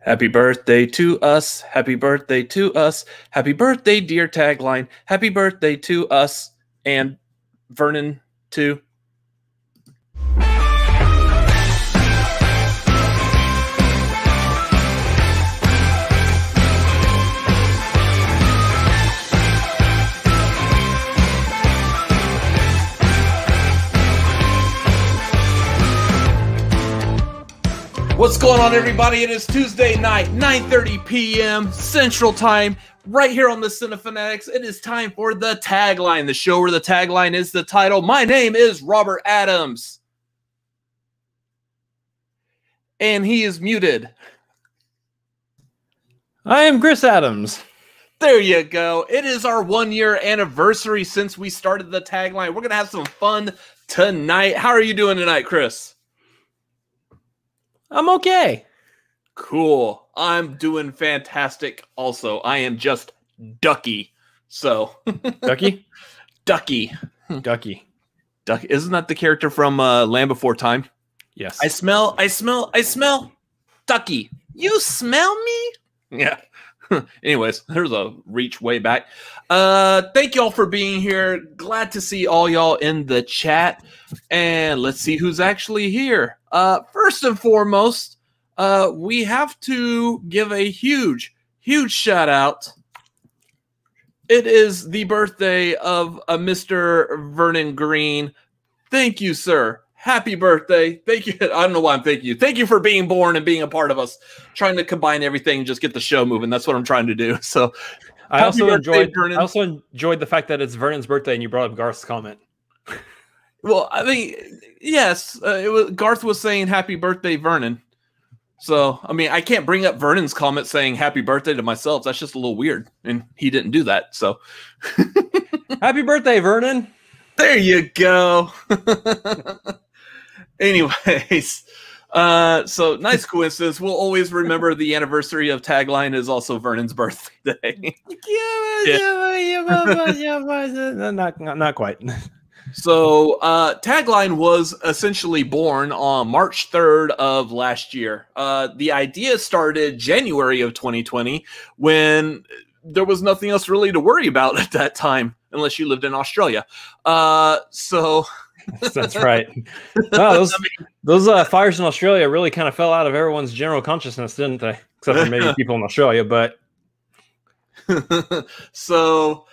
Happy birthday to us. Happy birthday to us. Happy birthday, dear tagline. Happy birthday to us. And Vernon, too. What's going on, everybody? It is Tuesday night, 9:30 p.m. Central Time, right here on the Cinefanatics. It is time for the tagline, the show where the tagline is the title. My name is Robert Adams. And he is muted. I am Chris Adams. There you go. It is our 1-year anniversary since we started the tagline. We're going to have some fun tonight. How are you doing tonight, Chris? I'm okay. Cool. I'm doing fantastic also. I am just Ducky. So. Ducky? Ducky. Ducky. Ducky. Isn't that the character from Land Before Time? Yes. I smell Ducky. You smell me? Yeah. Anyways, there's a reach way back. Thank y'all for being here. Glad to see all y'all in the chat. And let's see who's actually here. First and foremost, we have to give a huge shout out. It is the birthday of Mr. Vernon Greene. Thank you, sir. Happy birthday. Thank you. I don't know why I'm thanking you. Thank you for being born and being a part of us, trying to combine everything and just get the show moving. That's what I'm trying to do. So I also enjoyed the fact that it's Vernon's birthday and you brought up Garth's comment. Well, I mean, yes, Garth was saying happy birthday, Vernon. So, I mean, I can't bring up Vernon's comment saying happy birthday to myself. That's just a little weird. And he didn't do that. So happy birthday, Vernon. There you go. Anyways, so nice coincidence. We'll always remember the anniversary of tagline is also Vernon's birthday. Not quite. So tagline was essentially born on March 3rd of last year. The idea started January of 2020 when there was nothing else really to worry about at that time, unless you lived in Australia. So that's right. Wow, those fires in Australia really kind of fell out of everyone's general consciousness, didn't they? Except for maybe people in Australia, but so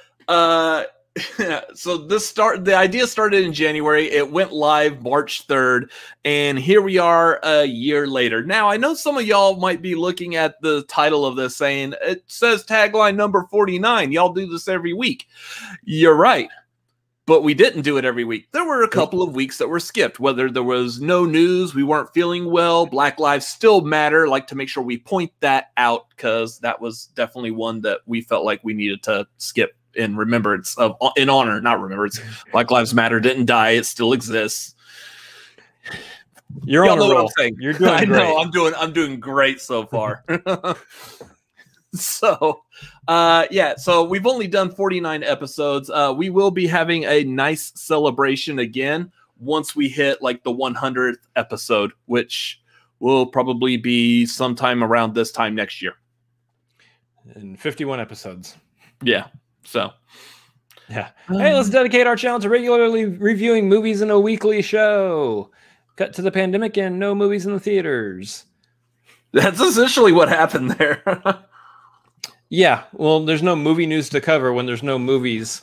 the idea started in January. It went live March 3rd, and here we are a year later. Now, I know some of y'all might be looking at the title of this saying, it says tagline number 49. Y'all do this every week. You're right. But we didn't do it every week. There were a couple of weeks that were skipped, whether there was no news, we weren't feeling well, Black Lives Still Matter. Like to make sure we point that out because that was definitely one that we felt like we needed to skip in remembrance of, in honor, not remembrance. Black Lives Matter didn't die; it still exists. You're on a roll. What I'm saying. You're doing great. I know. I'm doing great so far. So, yeah. So we've only done 49 episodes. We will be having a nice celebration again once we hit like the 100th episode, which will probably be sometime around this time next year. In 51 episodes. Yeah. So, yeah. Hey, let's dedicate our channel to regularly reviewing movies in a weekly show. Cut to the pandemic and no movies in the theaters. That's essentially what happened there. Yeah. Well, there's no movie news to cover when there's no movies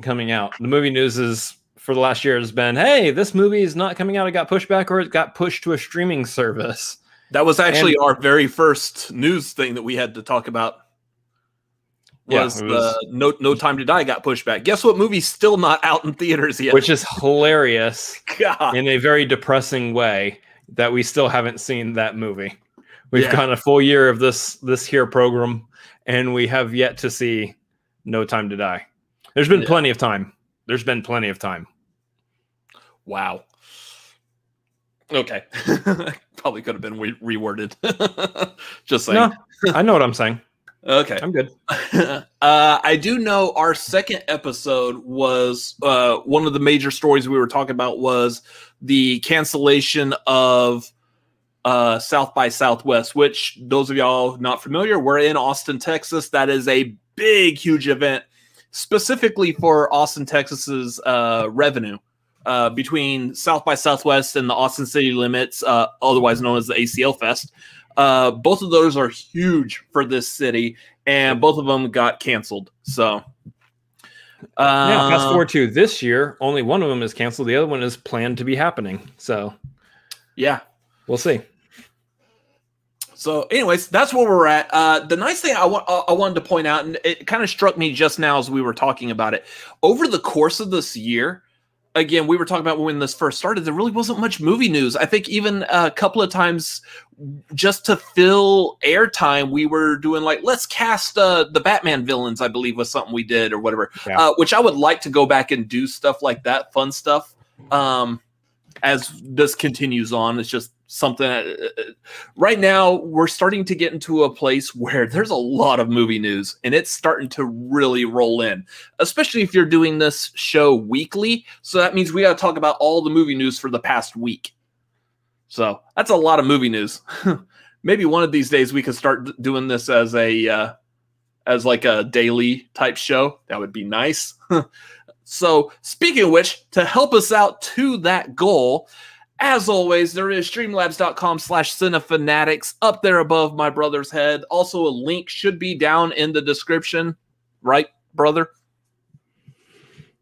coming out. The movie news is for the last year has been, hey, this movie is not coming out. It got pushed back or it got pushed to a streaming service. That was actually our very first news thing that we had to talk about. Was No Time to Die got pushed back. Guess what movie's still not out in theaters yet? Which is hilarious. God. In a very depressing way that we still haven't seen that movie. We've gone a full year of this here program, and we have yet to see No Time to Die. There's been plenty of time. There's been plenty of time. Wow. Okay. Probably could have been reworded. Just saying. No, I know what I'm saying. Okay. I'm good. I do know our second episode was one of the major stories we were talking about was the cancellation of South by Southwest, which those of y'all not familiar, we're in Austin, Texas. That is a big, huge event specifically for Austin, Texas's revenue between South by Southwest and the Austin City Limits, otherwise known as the ACL Fest. Both of those are huge for this city, and both of them got canceled. So, yeah, fast forward to this year, only one of them is canceled. The other one is planned to be happening. So, yeah, we'll see. So, anyways, that's where we're at. The nice thing I wanted to point out, and it kind of struck me just now as we were talking about it, over the course of this year, again, we were talking about when this first started, there really wasn't much movie news. I think even a couple of times just to fill airtime, we were doing like, let's cast the Batman villains, I believe was something we did or whatever, which I would like to go back and do stuff like that, fun stuff. As this continues on, it's just something right now we're starting to get into a place where there's a lot of movie news and it's starting to really roll in, especially if you're doing this show weekly. So that means we got to talk about all the movie news for the past week. So that's a lot of movie news. Maybe one of these days we could start doing this as a as like a daily type show. That would be nice. So speaking of which, to help us out to that goal, as always, there is streamlabs.com/cinefanatics up there above my brother's head. Also, a link should be down in the description. Right, brother?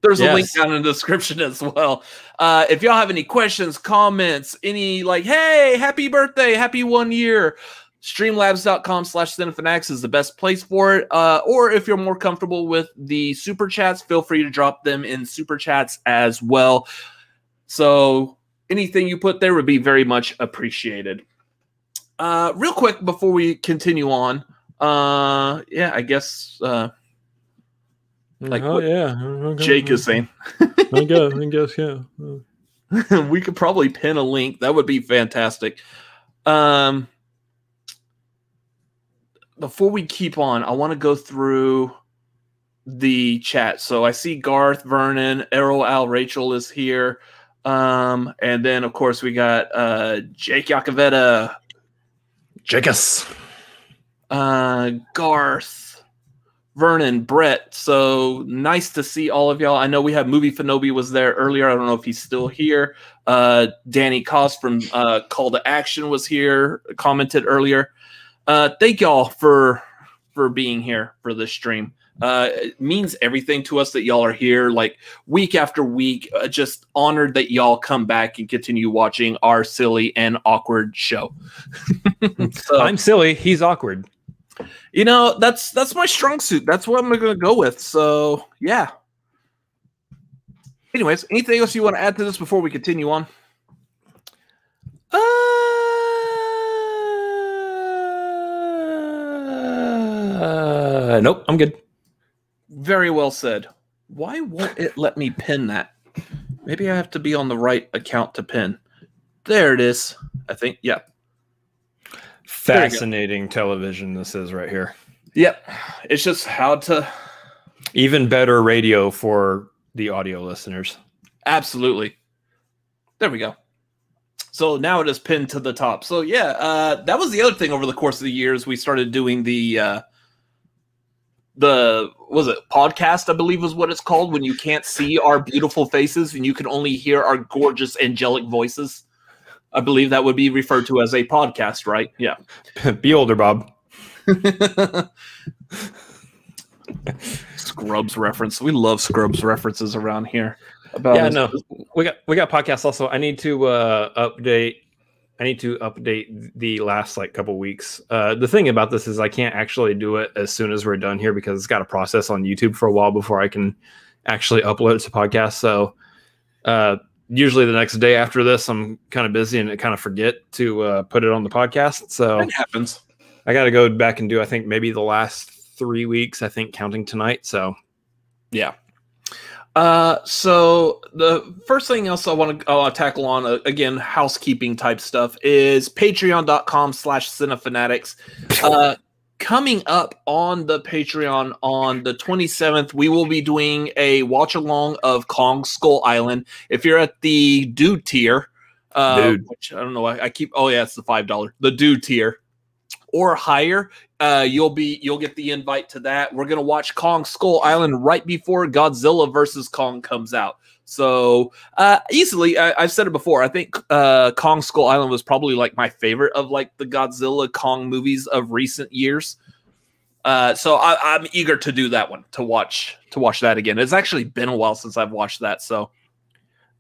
There's a link down in the description as well. If y'all have any questions, comments, any like, hey, happy birthday, happy 1 year, streamlabs.com/cinefanatics is the best place for it. Or if you're more comfortable with the super chats, feel free to drop them in super chats as well. So anything you put there would be very much appreciated. Real quick before we continue on, I guess like Jake is saying. I guess, yeah. We could probably pin a link. That would be fantastic. Before we keep on, I want to go through the chat. So I see Garth, Vernon, Errolowl, Rachel is here. And then of course we got Jake Iacovetta, Jakus, Garth, Vernon, Brett. So nice to see all of y'all. I know we have MovieFanobi was there earlier. I don't know if he's still here. Danny Koss from Call to Action was here, commented earlier. Thank y'all for being here for this stream. It means everything to us that y'all are here like week after week. Just honored that y'all come back and continue watching our silly and awkward show. So, I'm silly. He's awkward. You know, that's my strong suit. That's what I'm going to go with. So, yeah. Anyways, anything else you want to add to this before we continue on? Nope, I'm good. Very well said. Why won't it let me pin that? Maybe I have to be on the right account to pin. There it is. I think, yeah. Fascinating television this is right here. Yep. It's just how to... Even better radio for the audio listeners. Absolutely. There we go. So now it is pinned to the top. So yeah, that was the other thing over the course of the years. We started doing the was it podcast, I believe was what it's called, when you can't see our beautiful faces and you can only hear our gorgeous angelic voices. I believe that would be referred to as a podcast, right? Yeah. Be older, Bob. Scrubs reference. We love Scrubs references around here. We got podcasts also. I need to update the last like couple weeks. The thing about this is I can't actually do it as soon as we're done here because it's got to process on YouTube for a while before I can actually upload it to podcast. So usually the next day after this, I'm kind of busy and I kind of forget to put it on the podcast. So it happens. I got to go back and do, I think, maybe the last 3 weeks, I think, counting tonight. So yeah. So the first thing else I want to tackle on, again, housekeeping type stuff, is patreon.com/cinefanatics. Coming up on the Patreon on the 27th, we will be doing a watch along of Kong Skull Island. If you're at the dude tier, Dude. Which I don't know. I keep. Oh yeah, it's the $5, the dude tier or higher. You'll get the invite to that. We're gonna watch Kong Skull Island right before Godzilla versus Kong comes out. So easily, I've said it before. I think Kong Skull Island was probably like my favorite of like the Godzilla Kong movies of recent years. So I'm eager to do that one, to watch that again. It's actually been a while since I've watched that. So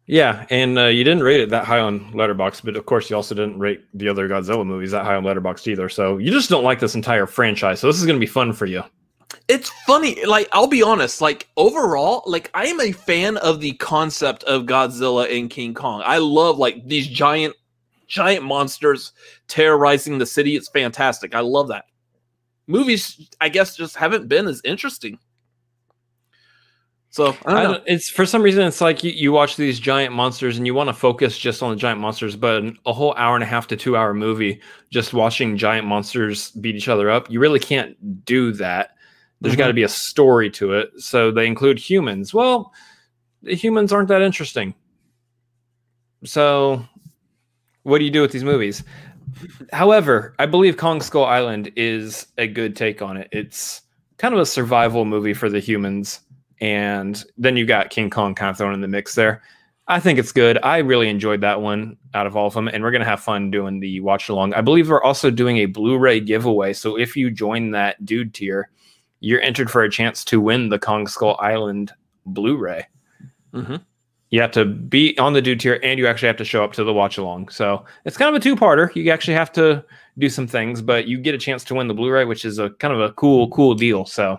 yeah, and you didn't rate it that high on Letterboxd, but of course you also didn't rate the other Godzilla movies that high on Letterboxd either. So you just don't like this entire franchise. So this is going to be fun for you. It's funny. Like, I'll be honest. Like, overall, like, I am a fan of the concept of Godzilla and King Kong. I love like these giant monsters terrorizing the city. It's fantastic. I love that. Movies, I guess, just haven't been as interesting. So I don't know. It's for some reason it's like you watch these giant monsters and you want to focus just on the giant monsters, but a whole hour and a half to 2 hour movie just watching giant monsters beat each other up, you really can't do that. There's got to be a story to it. So they include humans. Well, the humans aren't that interesting. So what do you do with these movies? However, I believe Kong Skull Island is a good take on it. It's kind of a survival movie for the humans. And then you got King Kong kind of thrown in the mix there. I think it's good. I really enjoyed that one out of all of them. And we're going to have fun doing the watch along. I believe we're also doing a Blu-ray giveaway. So if you join that dude tier, you're entered for a chance to win the Kong Skull Island Blu-ray. You have to be on the dude tier and you actually have to show up to the watch along. So it's kind of a two-parter. You actually have to do some things, but you get a chance to win the Blu-ray, which is a kind of a cool deal. So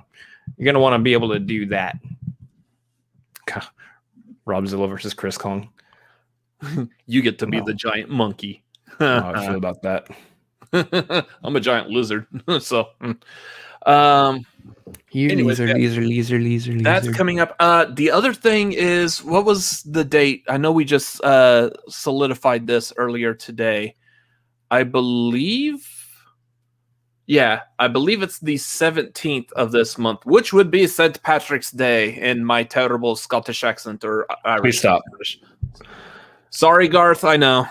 you're going to want to be able to do that. God. Robzilla versus Chris Kong. You get to be the giant monkey. How I feel about that. I'm a giant lizard. So, Leaser. That's coming up. The other thing is, what was the date? I know we just solidified this earlier today. I believe it's the 17th of this month, which would be St. Patrick's Day in my terrible Scottish accent or Irish. Please stop. Sorry, Garth. I know.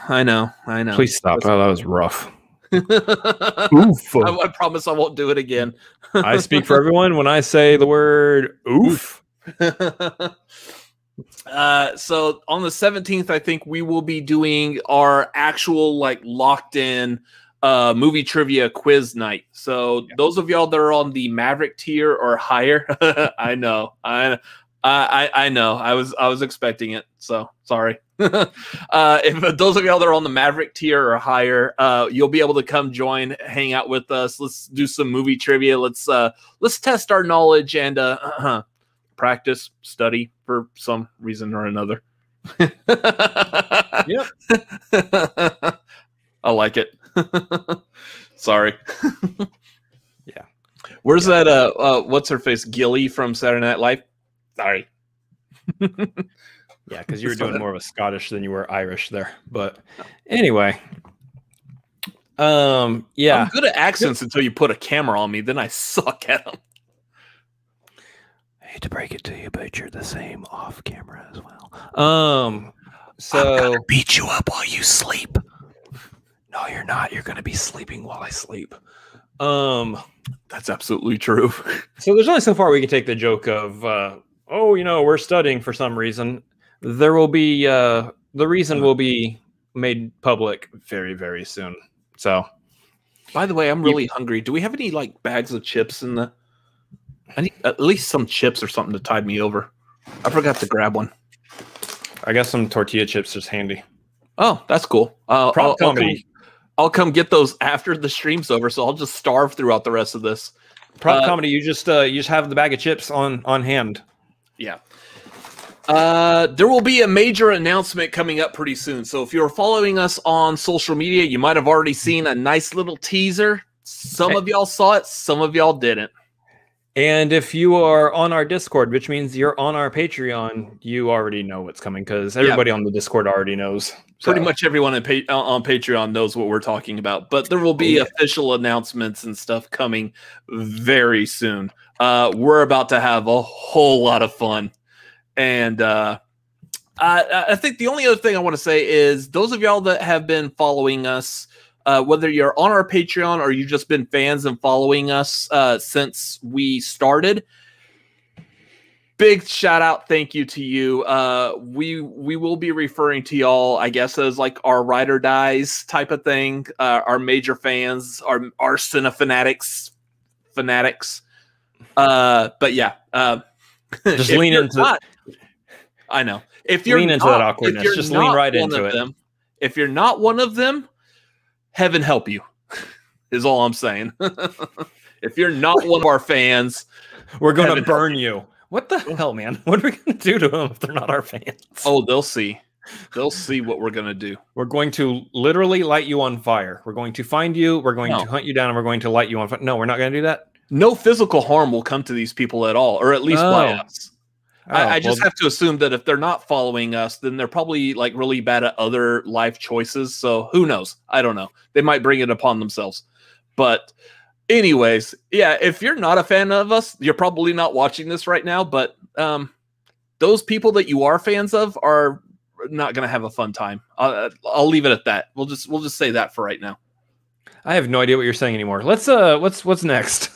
Please stop. Oh, that was rough. Oof. I promise I won't do it again. I speak for everyone when I say the word oof. So on the 17th, I think we will be doing our actual like locked in movie trivia quiz night. So those of y'all that are on the Maverick tier or higher, I know. I know. I was expecting it. So sorry. If those of y'all that are on the Maverick tier or higher, you'll be able to come join, hang out with us. Let's do some movie trivia. Let's test our knowledge and practice, study for some reason or another. Yep. I like it. Sorry. Yeah. Where's that what's her face? Gilly from Saturday Night Live? Sorry. Yeah, because you were doing more of a Scottish than you were Irish there. But anyway. Yeah. I'm good at accents until you put a camera on me, then I suck at them. I hate to break it to you, but you're the same off camera as well. So I'm gonna beat you up while you sleep. No, you're not. You're gonna be sleeping while I sleep. That's absolutely true. So there's only so far we can take the joke of we're studying for some reason. There will be the reason will be made public very, very soon. So by the way, I'm really hungry. Do we have any like bags of chips in the I need at least some chips or something to tide me over. I forgot to grab one. I got some tortilla chips just handy. Oh, that's cool. I'll come get those after the stream's over, so I'll just starve throughout the rest of this. Prop comedy, you just have the bag of chips on hand. Yeah. There will be a major announcement coming up pretty soon. So if you're following us on social media, you might have already seen a nice little teaser. Some of y'all saw it, some of y'all didn't. And if you are on our Discord, which means you're on our Patreon, you already know what's coming because everybody on the Discord already knows. Pretty much everyone on Patreon knows what we're talking about. But there will be official announcements and stuff coming very soon. We're about to have a whole lot of fun. And I think the only other thing I want to say is those of y'all that have been following us, whether you're on our Patreon or you've just been fans and following us since we started, big shout out, thank you to you. We will be referring to y'all, I guess, as like our ride or dies type of thing. Our major fans, our fanatics. But yeah, just lean into. I know. If you're lean into that awkwardness, just lean right into it. If you're not one of them, heaven help you, is all I'm saying. If you're not one of our fans, we're going to burn you. What the hell, man? What are we going to do to them if they're not our fans? Oh, they'll see. They'll see what we're going to do. We're going to literally light you on fire. We're going to find you. We're going to hunt you down, and we're going to light you on fire. No, we're not going to do that. No physical harm will come to these people at all, or at least by us. I just have to assume that if they're not following us, then they're probably like really bad at other life choices. So who knows? I don't know. They might bring it upon themselves. But anyways, yeah, if you're not a fan of us, you're probably not watching this right now. But those people that you are fans of are not going to have a fun time. I'll leave it at that. We'll just say that for right now. I have no idea what you're saying anymore. What's next?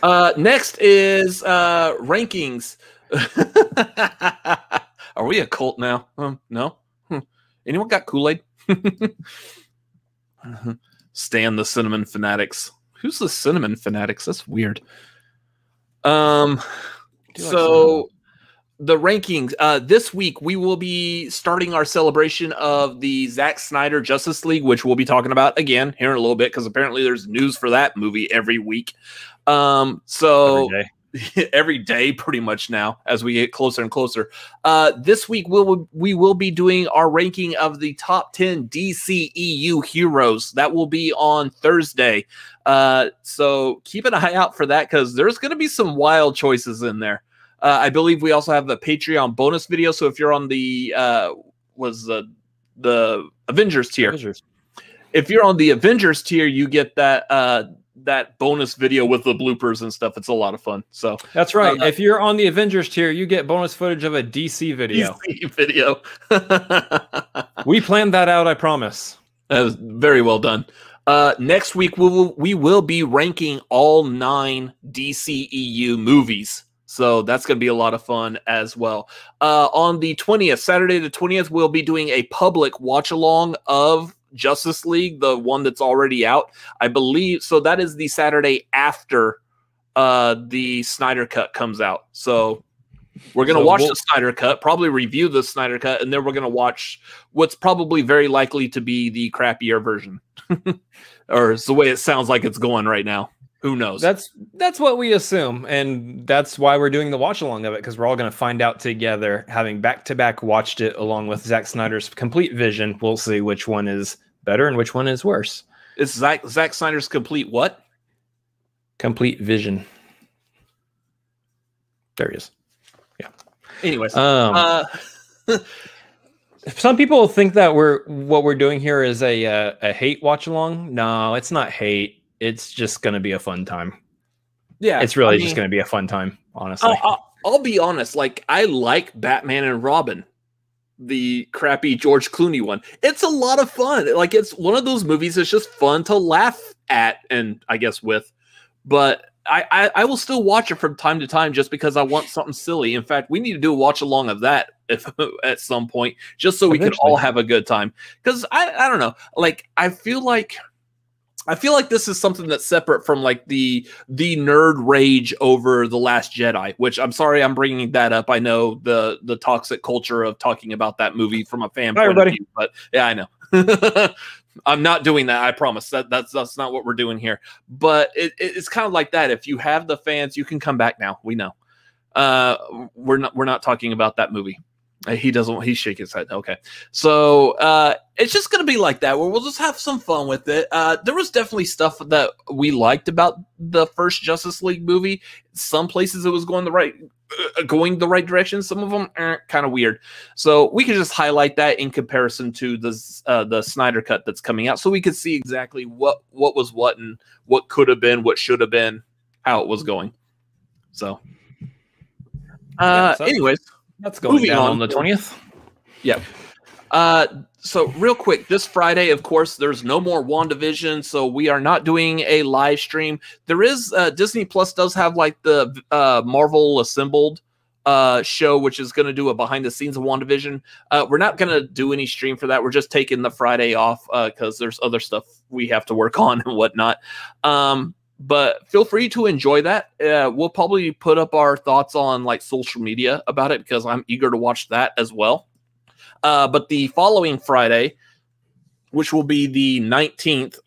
Next is rankings. Are we a cult now? No. Anyone got Kool-Aid? Stan the Cinnamon Fanatics. Who's the Cinnamon Fanatics? That's weird. So the rankings. This week we will be starting our celebration of the Zack Snyder Justice League, which we'll be talking about again here in a little bit because apparently there's news for that movie every week. Every day pretty much now as we get closer and closer. This week we will be doing our ranking of the top 10 DCEU heroes. That will be on Thursday. So keep an eye out for that because there's going to be some wild choices in there. I believe we also have the Patreon bonus video. So if you're on the Avengers tier, if you're on the Avengers tier, you get that bonus video with the bloopers and stuff. It's a lot of fun. So that's right. If you're on the Avengers tier, you get bonus footage of a DC video. We planned that out, I promise. That was very well done. Next week we will be ranking all 9 DCEU movies. So that's going to be a lot of fun as well. On the 20th, Saturday the 20th, we'll be doing a public watch along of Justice League, the one that's already out, I believe. So that is the Saturday after the Snyder Cut comes out. So we're going to watch the Snyder Cut, probably review the Snyder Cut, and then we're going to watch what's probably very likely to be the crappier version. Or it's the way it sounds like it's going right now. Who knows? That's what we assume, and that's why we're doing the watch along of it, because we're all going to find out together, having back-to-back watched it along with Zack Snyder's complete vision. We'll see which one is better and which one is worse. It's Zack Snyder's complete what? Complete vision. There he is. Yeah. Anyways, some people think that what we're doing here is a hate watch along. No, it's not hate. It's just going to be a fun time. Yeah. It's really just going to be a fun time, honestly. I'll be honest. Like, I like Batman and Robin, the crappy George Clooney one. It's a lot of fun. Like, it's one of those movies that's just fun to laugh at and I guess with. But I will still watch it from time to time just because I want something silly. In fact, we need to do a watch along of that at some point just so we can all have a good time. Because I don't know. Like, I feel like this is something that's separate from like the nerd rage over The Last Jedi, which I'm sorry I'm bringing that up. I know the toxic culture of talking about that movie from a fan point of view, but yeah, I know. I'm not doing that. I promise that's not what we're doing here. But it's kind of like that. If you have the fans, you can come back now. We know. We're not talking about that movie. He's shaking his head. Okay. So it's just going to be like that where we'll just have some fun with it. There was definitely stuff that we liked about the first Justice League movie. Some places it was going the right direction. Some of them kind of weird. So we could just highlight that in comparison to the Snyder Cut that's coming out. So we could see exactly what was what and what could have been, what should have been, how it was going. So anyways. That's going down on the 20th. Yep. So real quick, this Friday, of course, there's no more WandaVision, so we are not doing a live stream. There is Disney Plus does have like the Marvel Assembled show, which is going to do a behind the scenes of WandaVision. We're not going to do any stream for that. We're just taking the Friday off because there's other stuff we have to work on and whatnot. But feel free to enjoy that. We'll probably put up our thoughts on like social media about it because I'm eager to watch that as well. But the following Friday, which will be the 19th,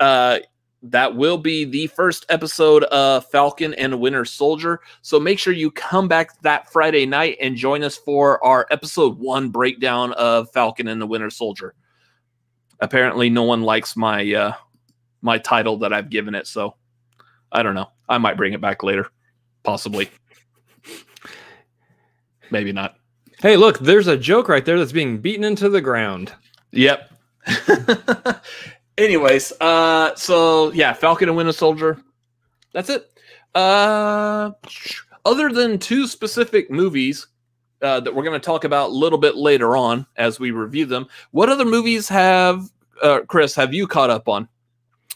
that will be the first episode of Falcon and Winter Soldier. So make sure you come back that Friday night and join us for our episode 1 breakdown of Falcon and the Winter Soldier. Apparently no one likes my my title that I've given it, so I don't know. I might bring it back later. Possibly. Maybe not. Hey, look, there's a joke right there that's being beaten into the ground. Yep. Anyways, so yeah, Falcon and Winter Soldier. That's it. Other than 2 specific movies that we're going to talk about a little bit later on as we review them, what other movies have, Chris, have you caught up on?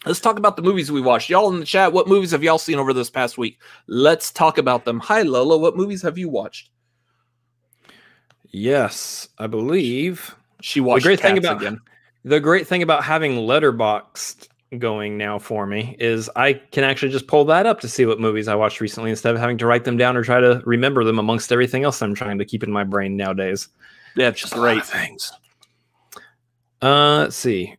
Let's talk about the movies we watched. Y'all in the chat, what movies have y'all seen over this past week? Let's talk about them. Hi, Lola. What movies have you watched? Yes, I believe she watched The great thing about having Letterboxd going now for me is I can actually just pull that up to see what movies I watched recently instead of having to write them down or try to remember them amongst everything else I'm trying to keep in my brain nowadays. Yeah, it's just great things. Let's see.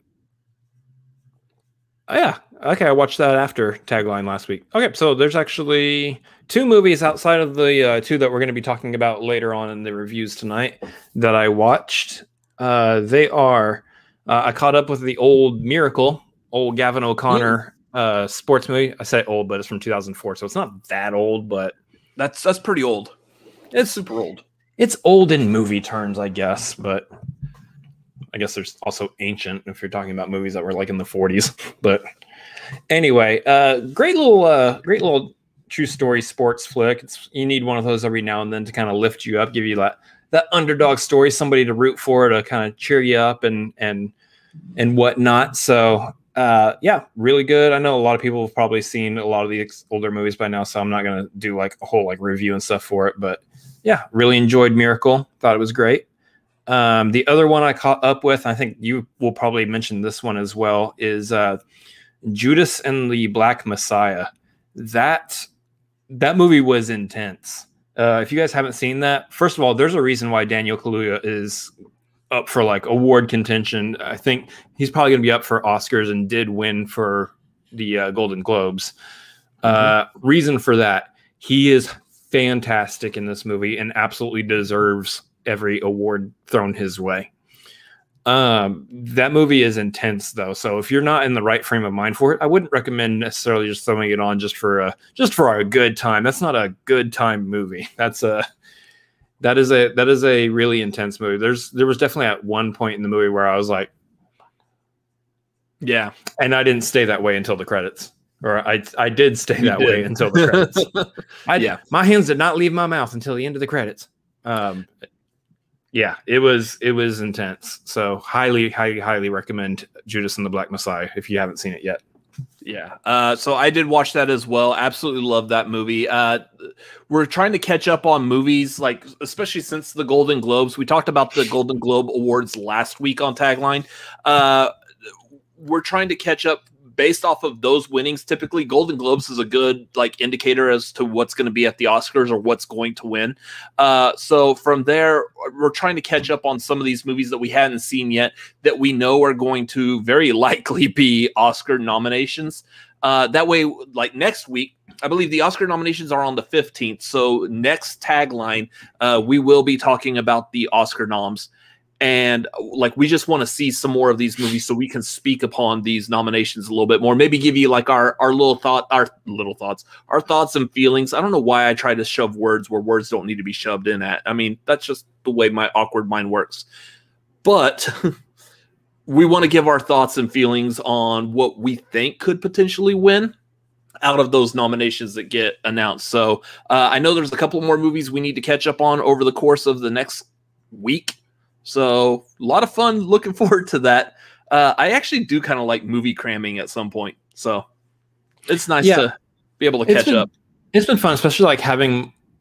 Oh, yeah. Okay, I watched that after Tagline last week. Okay, so there's actually 2 movies outside of the 2 that we're going to be talking about later on in the reviews tonight that I watched. They are, I caught up with the old Miracle, old Gavin O'Connor sports movie. I say old, but it's from 2004, so it's not that old, but that's pretty old. It's super old. It's old in movie terms, I guess, but I guess there's also ancient if you're talking about movies that were like in the 40s. But anyway, great little true story sports flick. You need one of those every now and then to kind of lift you up, give you that underdog story, somebody to root for to kind of cheer you up and whatnot. So yeah, really good. I know a lot of people have probably seen a lot of the older movies by now, so I'm not gonna do like a whole like review and stuff for it. But yeah, really enjoyed Miracle. Thought it was great. The other one I caught up with, I think you will probably mention this one as well, is Judas and the Black Messiah. That movie was intense. If you guys haven't seen that, first of all, there's a reason why Daniel Kaluuya is up for like award contention. I think he's probably going to be up for Oscars and did win for the Golden Globes. Reason for that, he is fantastic in this movie and absolutely deserves every award thrown his way. That movie is intense though, so if you're not in the right frame of mind for it, I wouldn't recommend necessarily just throwing it on just for a good time. That's not a good time movie. That is a really intense movie. There was definitely at one point in the movie where I was like, yeah, and I didn't stay that way until the credits, or I did stay that way until the credits. My hands did not leave my mouth until the end of the credits. Yeah, it was intense. So highly recommend Judas and the Black Messiah if you haven't seen it yet. Yeah. So I did watch that as well. Absolutely love that movie. We're trying to catch up on movies, like especially since the Golden Globes. We talked about the Golden Globe Awards last week on Tagline. We're trying to catch up based off of those winnings. Typically Golden Globes is a good like indicator as to what's going to be at the Oscars or what's going to win. So from there, we're trying to catch up on some of these movies that we hadn't seen yet that we know are going to very likely be Oscar nominations. That way, like next week, I believe the Oscar nominations are on the 15th. So next Tagline, we will be talking about the Oscar noms. And like, we just want to see some more of these movies so we can speak upon these nominations a little bit more. Maybe give you like our thoughts and feelings. I don't know why I try to shove words where words don't need to be shoved in at. I mean, that's just the way my awkward mind works. But we want to give our thoughts and feelings on what we think could potentially win out of those nominations that get announced. So I know there's a couple more movies we need to catch up on over the course of the next week. So a lot of fun. Looking forward to that. I actually do kind of like movie cramming at some point. So it's nice to be able to catch up. It's been fun, especially like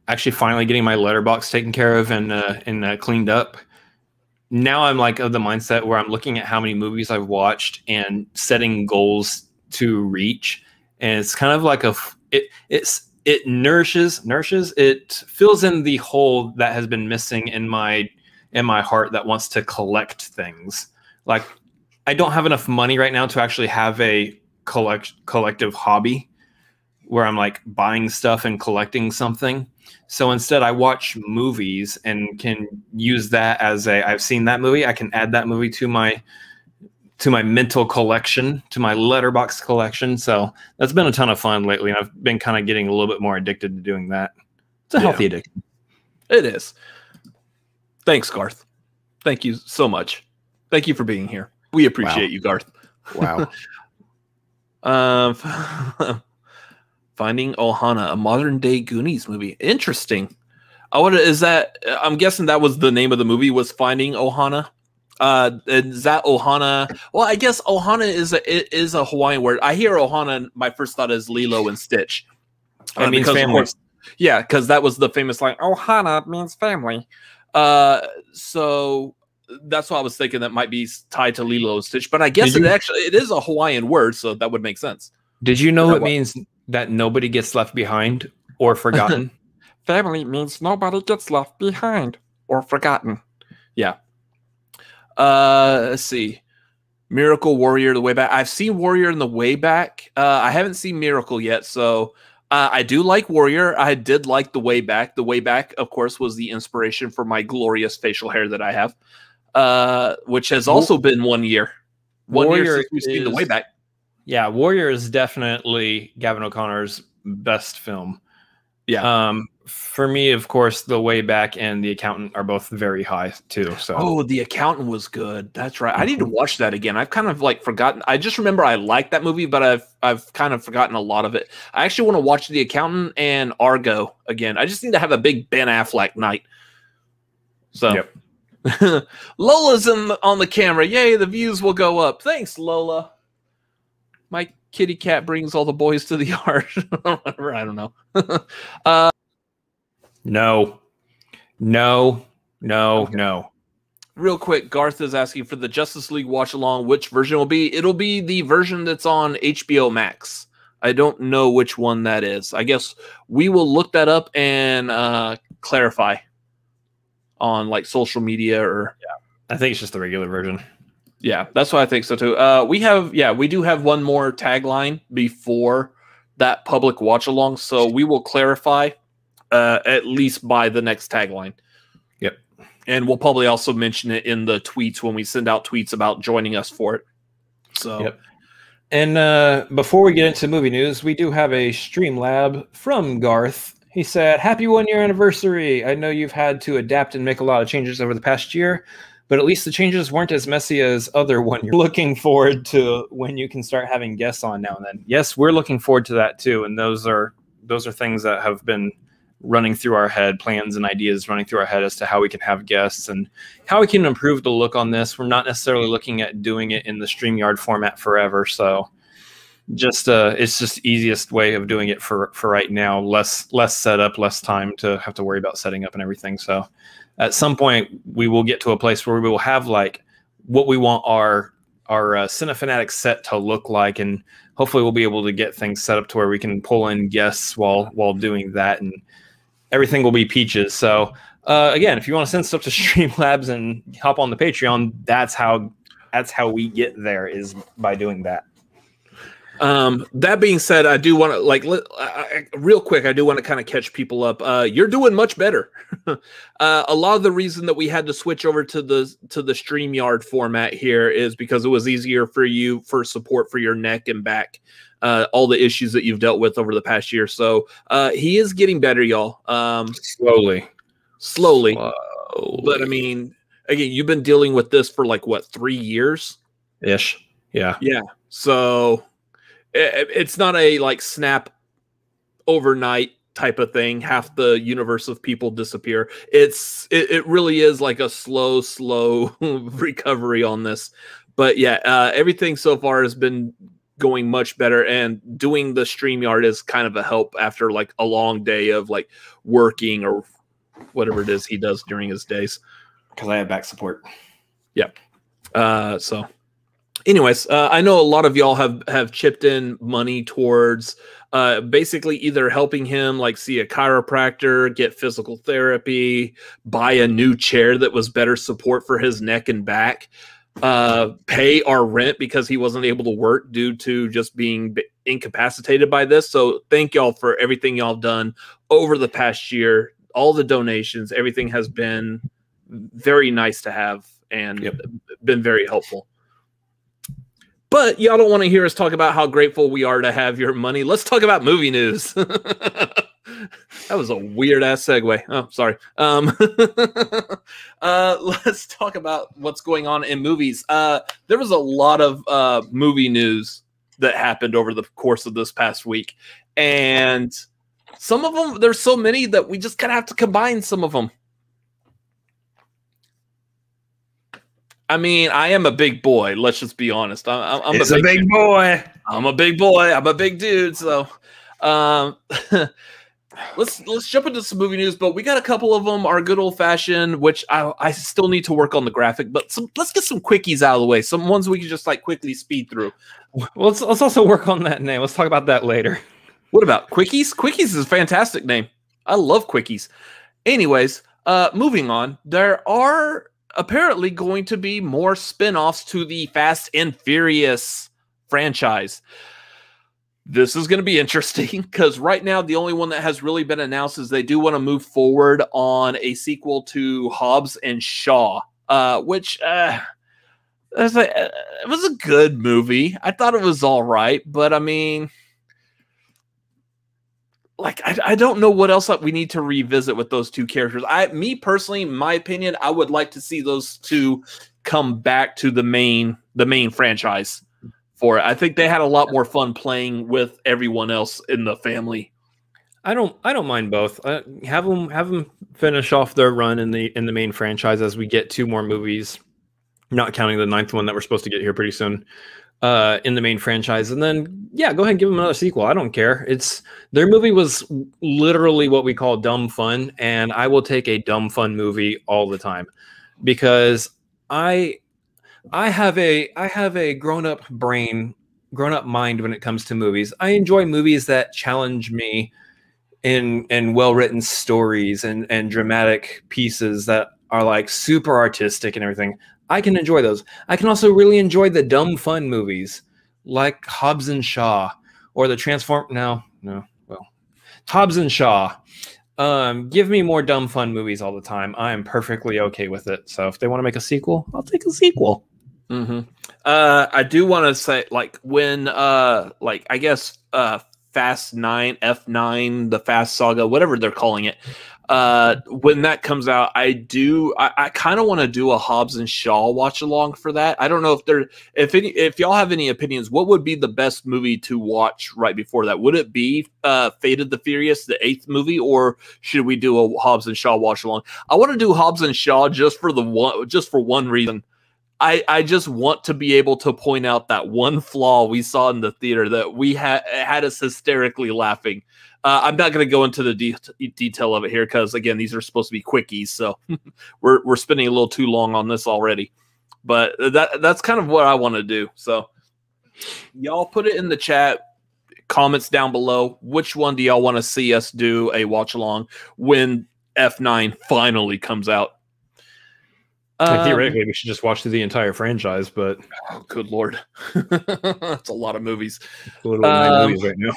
actually finally getting my Letterboxd taken care of and cleaned up. Now I'm like of the mindset where I'm looking at how many movies I've watched and setting goals to reach. And it's kind of like it nourishes, it fills in the hole that has been missing in my heart that wants to collect things. Like I don't have enough money right now to actually have a collective hobby where I'm like buying stuff and collecting something. So instead I watch movies and can use that as I've seen that movie. I can add that movie to my mental collection, to my Letterboxd collection. So that's been a ton of fun lately. And I've been kind of getting a little bit more addicted to doing that. It's a healthy addiction. It is. Thanks, Garth. Thank you so much. Thank you for being here. We appreciate you, Garth. Wow. Finding Ohana, a modern day Goonies movie. Interesting. I'm guessing that was the name of the movie, was Finding Ohana. Is that Ohana? Well, I guess Ohana is a Hawaiian word. I hear Ohana, my first thought is Lilo and Stitch. It means family. Because that was the famous line, Ohana means family. So that's what I was thinking, that might be tied to Lilo and Stitch. But I guess it is a Hawaiian word, so that would make sense. Did you know it means that nobody gets left behind or forgotten? Family means nobody gets left behind or forgotten. Yeah. Let's see. Miracle, Warrior, The Way Back. I've seen Warrior in The Way Back. I haven't seen Miracle yet, so I do like Warrior. I did like The Way Back. The Way Back, of course, was the inspiration for my glorious facial hair that I have, which has also been 1 year. Warrior year since we've seen The Way Back. Yeah, Warrior is definitely Gavin O'Connor's best film. Yeah. For me, of course, The Way Back and The Accountant are both very high too. So, The Accountant was good. That's right. I need to watch that again. I've kind of like forgotten. I just remember I liked that movie, but I've kind of forgotten a lot of it. I actually want to watch The Accountant and Argo again. I just need to have a big Ben Affleck night. So, Lola's on the camera. Yay! The views will go up. Thanks, Lola. My kitty cat brings all the boys to the yard. I don't know. No. Real quick, Garth is asking for the Justice League watch along. Which version will be? It'll be the version that's on HBO Max. I don't know which one that is. I guess we will look that up and clarify on like social media or. Yeah, I think it's just the regular version. Yeah, that's what I think so too. We do have one more tagline before that public watch along, so we will clarify at least by the next tagline. Yep. And we'll probably also mention it in the tweets when we send out tweets about joining us for it. So, yep. And before we get into movie news, we do have a Streamlab from Garth. He said, "Happy 1 year anniversary. I know you've had to adapt and make a lot of changes over the past year, but at least the changes weren't as messy as other 1 year. Looking forward to when you can start having guests on now and then." Yes, we're looking forward to that too. And those are things that have been running through our head, plans and ideas running through our head as to how we can have guests and how we can improve the look on this. We're not necessarily looking at doing it in the StreamYard format forever. So it's just easiest way of doing it for right now. Less setup, less time to have to worry about setting up and everything. So at some point we will get to a place where we will have like what we want our Cinefanatic set to look like, and hopefully we'll be able to get things set up to where we can pull in guests while doing that, and everything will be peaches. So again, if you want to send stuff to Streamlabs and hop on the Patreon, that's how we get there, is by doing that. That being said, I do want to real quick. I do want to kind of catch people up. You're doing much better. A lot of the reason that we had to switch over to the StreamYard format here is because it was easier for you for support for your neck and back. All the issues that you've dealt with over the past year. So he is getting better, y'all. Slowly. But I mean, again, you've been dealing with this for like what, 3 years ish? Yeah. So it's not a like snap overnight type of thing. Half the universe of people disappear. It really is like a slow recovery on this. But yeah, everything so far has been going much better, and doing the StreamYard is kind of a help after like a long day of like working or whatever it is he does during his days. Because I have back support. Yep. So anyways, I know a lot of y'all have chipped in money towards basically either helping him like see a chiropractor, get physical therapy, buy a new chair that was better support for his neck and back, pay our rent because he wasn't able to work due to just being incapacitated by this. So thank y'all for everything y'all done over the past year. All the donations, everything has been very nice to have and been very helpful. But y'all don't want to hear us talk about how grateful we are to have your money. Let's talk about movie news. That was a weird ass segue. Oh, sorry. Let's talk about what's going on in movies. There was a lot of movie news that happened over the course of this past week, and some of them, there's so many that we just kind of have to combine some of them. I mean, I am a big boy. Let's just be honest. I'm a big boy. I'm a big boy. I'm a big dude. So, let's jump into some movie news. But we got a couple of them. Our good old fashioned, which I still need to work on the graphic. But let's get some quickies out of the way. Some ones we can just like quickly speed through. Well, let's also work on that name. Let's talk about that later. What about Quickies? Quickies is a fantastic name. I love Quickies. Anyways, moving on. There are apparently going to be more spin-offs to the Fast and Furious franchise. This is going to be interesting because right now the only one that has really been announced is they do want to move forward on a sequel to Hobbs and Shaw, which it was a good movie. I thought it was all right, but I mean, like, I don't know what else we need to revisit with those two characters. Me personally, in my opinion, I would like to see those two come back to the main franchise for it. I think they had a lot more fun playing with everyone else in the family. I don't mind both. Have them finish off their run in the main franchise as we get 2 more movies, not counting the 9th one that we're supposed to get here pretty soon. In the main franchise, and then go ahead and give them another sequel. I don't care. Their movie was literally what we call dumb fun, and I will take a dumb fun movie all the time because I have a grown-up brain, grown-up mind when it comes to movies. I enjoy movies that challenge me in well-written stories and dramatic pieces that are like super artistic and everything. I can enjoy those. I can also really enjoy the dumb fun movies like Hobbs and Shaw or the Hobbs and Shaw. Give me more dumb fun movies all the time. I am perfectly okay with it. So if they want to make a sequel, I'll take a sequel. Mm-hmm. I do want to say, like, when I guess Fast 9, F9, the Fast Saga, whatever they're calling it, when that comes out, I kind of want to do a Hobbs and Shaw watch along for that. I don't know if y'all have any opinions. What would be the best movie to watch right before that? Would it be Fate of the Furious, the 8th movie, or should we do a Hobbs and Shaw watch along? I want to do Hobbs and Shaw just for one reason. I just want to be able to point out that one flaw we saw in the theater that we had us hysterically laughing. I'm not going to go into the detail of it here because, again, these are supposed to be quickies, so we're spending a little too long on this already. But that's kind of what I want to do. So y'all put it in the chat, comments down below. Which one do y'all want to see us do a watch along when F9 finally comes out? Theoretically, we should just watch through the entire franchise, but oh, good Lord, that's a lot of movies. Movies right now.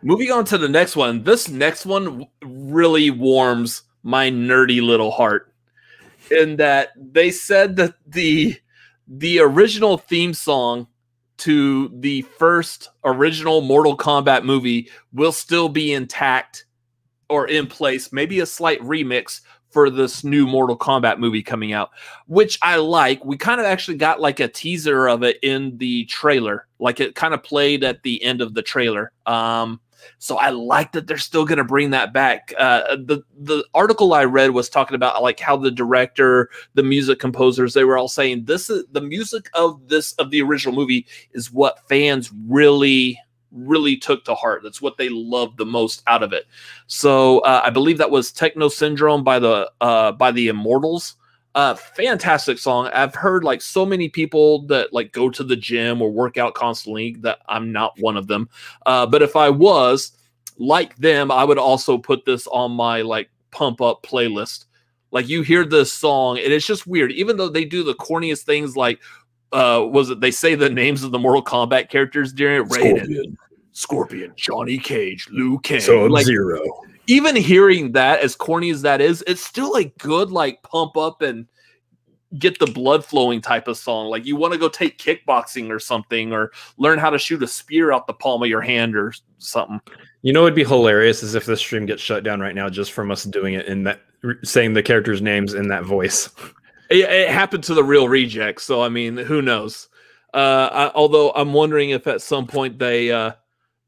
Moving on to the next one. This next one really warms my nerdy little heart in that they said that the original theme song to the first original Mortal Kombat movie will still be intact or in place, maybe a slight remix for this new Mortal Kombat movie coming out, which I like. We kind of actually got like a teaser of it in the trailer. Like it kind of played at the end of the trailer. So I like that they're still going to bring that back. The article I read was talking about like how the director, the music composers, they were all saying this is the music of the original movie is what fans really took to heart. That's what they loved the most out of it. So I believe that was Techno Syndrome by the Immortals. Fantastic song. I've heard like so many people that like go to the gym or work out constantly, that I'm not one of them. But if I was like them, I would also put this on my like pump up playlist. Like you hear this song and it's just weird, even though they do the corniest things like they say the names of the Mortal Kombat characters during it. Raiden, Scorpion, Johnny Cage, Liu Kang, Sub-Zero. Like, even hearing that, as corny as that is, it's still a good like pump up and get the blood flowing type of song. Like you want to go take kickboxing or something, or learn how to shoot a spear out the palm of your hand or something. You know, it'd be hilarious is if the stream gets shut down right now just from us doing it in that, saying the characters' names in that voice. It happened to the Real Rejects, so I mean, who knows? Although I'm wondering if at some point they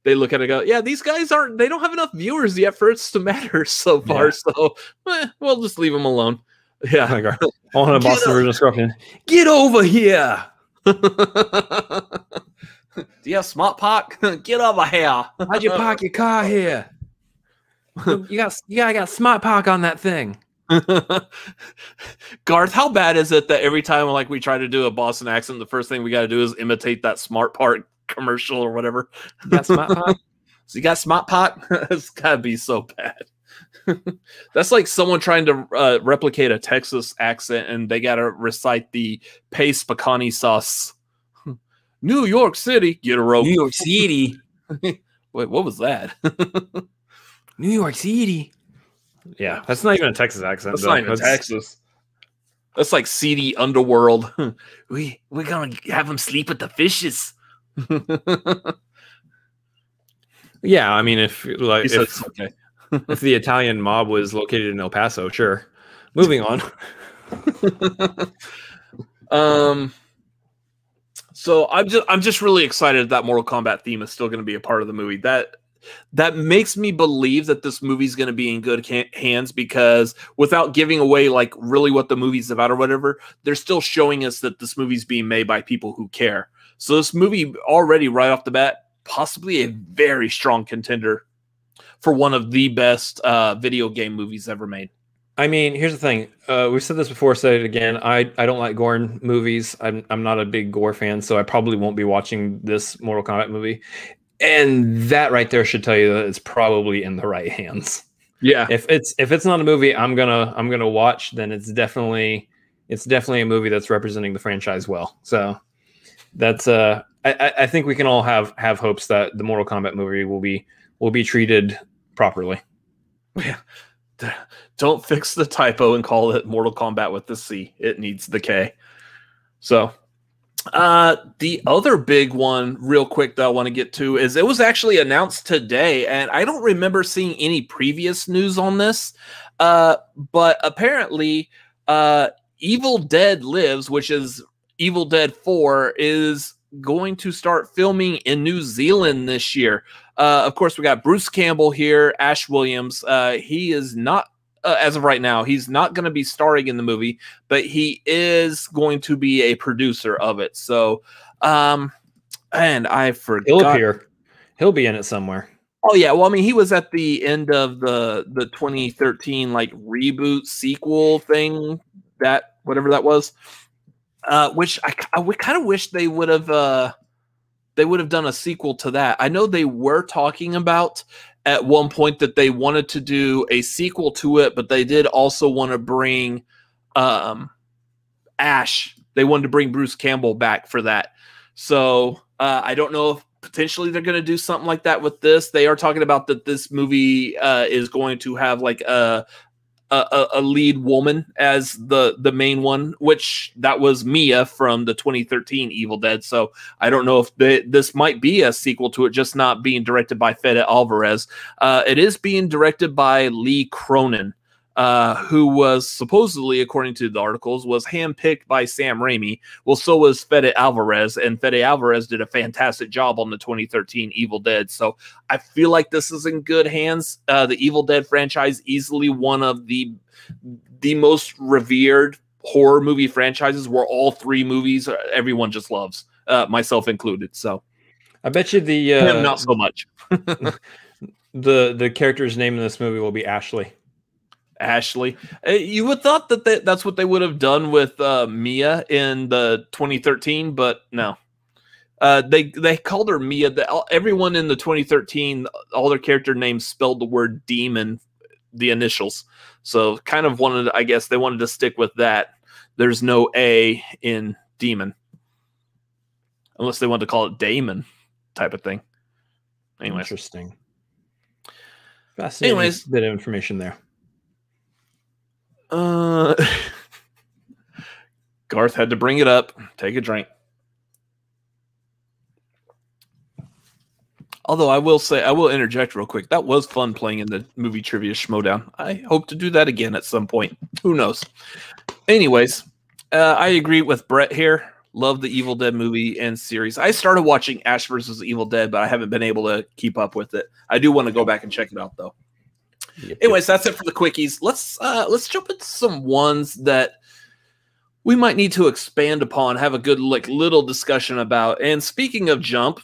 look at it and go, yeah, these guys they don't have enough viewers yet for it to matter so far. Yeah. So we'll just leave them alone. Yeah. On a Boston version of Scorpion. Get over here. Do you have smart park? Get over here. How'd you park your car here? You got smart park on that thing. Garth, how bad is it that every time like we try to do a Boston accent, the first thing we got to do is imitate that smart park commercial or whatever? You got smart park? So you got smart park? It's gotta be so bad. That's like someone trying to replicate a Texas accent and they gotta recite the paste pecani sauce. New York City, get a rope. New York City. Wait, what was that? New York City. Yeah, that's not even a Texas accent. That's not even Texas. That's like seedy underworld. We're gonna have them sleep with the fishes. Yeah, I mean, if the Italian mob was located in El Paso, sure. Moving on. So I'm just really excited that Mortal Kombat theme is still going to be a part of the movie. That makes me believe that this movie's going to be in good hands, because without giving away like really what the movie's about or whatever, they're still showing us that this movie's being made by people who care. So this movie already right off the bat, possibly a very strong contender for one of the best video game movies ever made. I mean, here's the thing. We've said this before, said it again. I don't like gore movies. I'm not a big gore fan, so I probably won't be watching this Mortal Kombat movie. And that right there should tell you that it's probably in the right hands. Yeah. If it's not a movie I'm gonna watch, then it's definitely a movie that's representing the franchise well. So that's I think we can all have hopes that the Mortal Kombat movie will be treated properly. Yeah. Don't fix the typo and call it Mortal Kombat with the C. It needs the K. So the other big one real quick that I want to get to is it was actually announced today, and I don't remember seeing any previous news on this, but apparently Evil Dead Lives, which is Evil Dead 4, is going to start filming in New Zealand this year. Of course, we got Bruce Campbell here, Ash Williams. He is not, as of right now, he's not going to be starring in the movie, but he is going to be a producer of it. So, and I forgot. He'll appear. He'll be in it somewhere. Oh yeah, well, I mean, he was at the end of the 2013 like reboot sequel thing, that whatever that was, which I kind of wish they would have done a sequel to that. I know they were talking about at one point that they wanted to do a sequel to it, but they did also want to bring Ash. They wanted to bring Bruce Campbell back for that. So I don't know if potentially they're going to do something like that with this. They are talking about that this movie is going to have like a lead woman as the main one, which that was Mia from the 2013 Evil Dead. So I don't know if this might be a sequel to it, just not being directed by Fede Alvarez. It is being directed by Lee Cronin. who was supposedly, according to the articles, was handpicked by Sam Raimi. Well, so was Fede Alvarez, and Fede Alvarez did a fantastic job on the 2013 Evil Dead. So I feel like this is in good hands. The Evil Dead franchise, easily one of the most revered horror movie franchises, where all three movies everyone just loves, myself included. So I bet you not so much. the character's name in this movie will be Ashley. Ashley. You would thought that that's what they would have done with Mia in the 2013, but no. They called her Mia. Everyone in the 2013, all their character names spelled the word demon, the initials. So kind of I guess they wanted to stick with that. There's no A in demon. Unless they wanted to call it Damon type of thing. Anyway. Interesting. Fascinating. Anyways, bit of information there. Garth had to bring it up. Take a drink. Although I will say, I will interject real quick. That was fun playing in the movie trivia schmodown. I hope to do that again at some point. Who knows? Anyways, I agree with Brett here. Love the Evil Dead movie and series. I started watching Ash vs. Evil Dead, but I haven't been able to keep up with it. I do want to go back and check it out, though. Anyways, that's it for the quickies. Let's jump into some ones that we might need to expand upon, have a good little discussion about. And speaking of jump,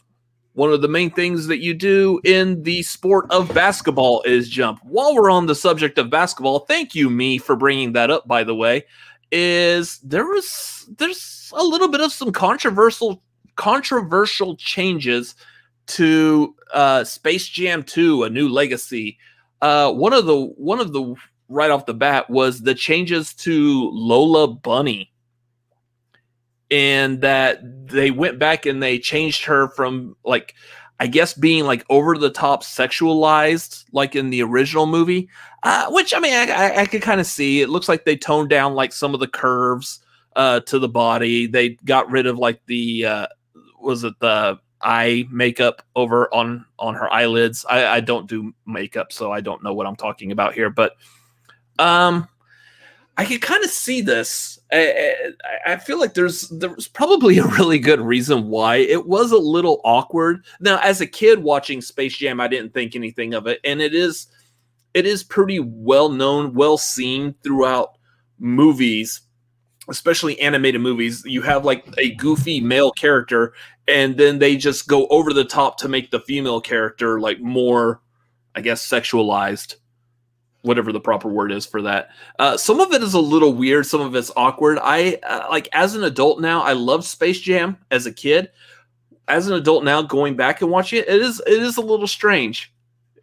one of the main things that you do in the sport of basketball is jump. While we're on the subject of basketball, thank you, me, for bringing that up, by the way, there's a little bit of some controversial changes to Space Jam 2, A New Legacy. One of the right off the bat was the changes to Lola Bunny, and that they went back and they changed her from, like, I guess being like over the top sexualized like in the original movie, which I mean I could kind of see. It looks like they toned down like some of the curves to the body. They got rid of like the was it the eye makeup over on her eyelids. I don't do makeup, so I don't know what I'm talking about here, but I can kind of see this. I feel like there was probably a really good reason why it was a little awkward. Now, as a kid watching Space Jam, I didn't think anything of it, and it is pretty well known, well seen throughout movies, especially animated movies. You have like a goofy male character, and then they just go over the top to make the female character like more, I guess, sexualized. Whatever the proper word is for that. Some of it is a little weird. Some of it's awkward. I like as an adult now, I loved Space Jam as a kid. As an adult now, going back and watching it, it is a little strange.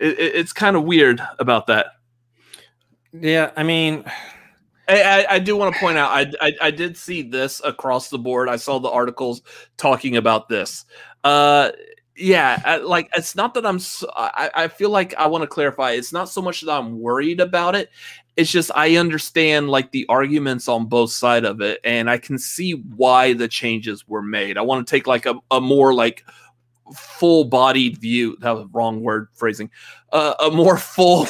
It's kind of weird about that. Yeah, I mean, I do want to point out, I did see this across the board. I saw the articles talking about this. Yeah, like it's not that I feel like I want to clarify. It's not so much that I'm worried about it. It's just I understand like the arguments on both sides of it, and I can see why the changes were made. I want to take like a more like full-bodied view. That was wrong word phrasing. A more full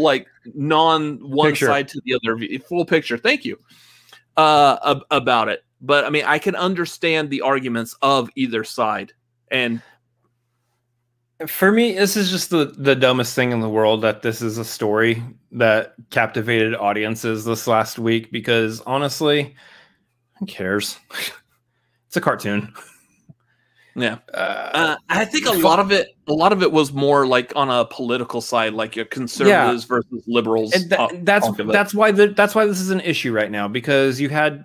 like non one side to the other view, full picture. Thank you about it. But I mean, I can understand the arguments of either side. And for me, this is just the dumbest thing in the world that this is a story that captivated audiences this last week, because honestly, who cares? It's a cartoon. Yeah. I think a lot of it was more like on a political side, like your conservatives versus liberals. And that's why this is an issue right now, because you had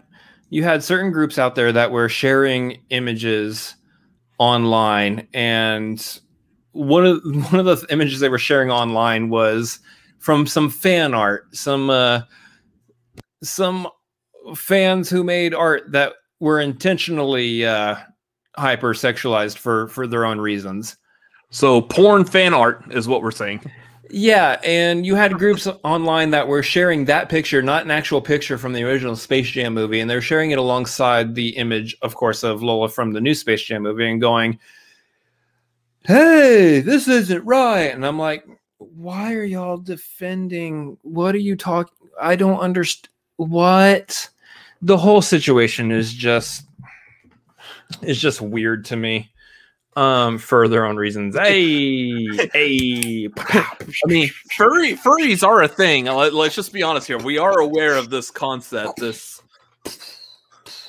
certain groups out there that were sharing images online, and one of the images they were sharing online was from some fan art, some fans who made art that were intentionally hypersexualized for their own reasons. So porn fan art is what we're saying. Yeah, and you had groups online that were sharing that picture, not an actual picture from the original Space Jam movie, and they're sharing it alongside the image, of course, of Lola from the new Space Jam movie, and going, "Hey, this isn't right." And I'm like, why are y'all defending? What are you talking? I don't understand. What? The whole situation is just weird to me. For their own reasons. Hey. I mean, furries are a thing. Let's just be honest here. We are aware of this concept.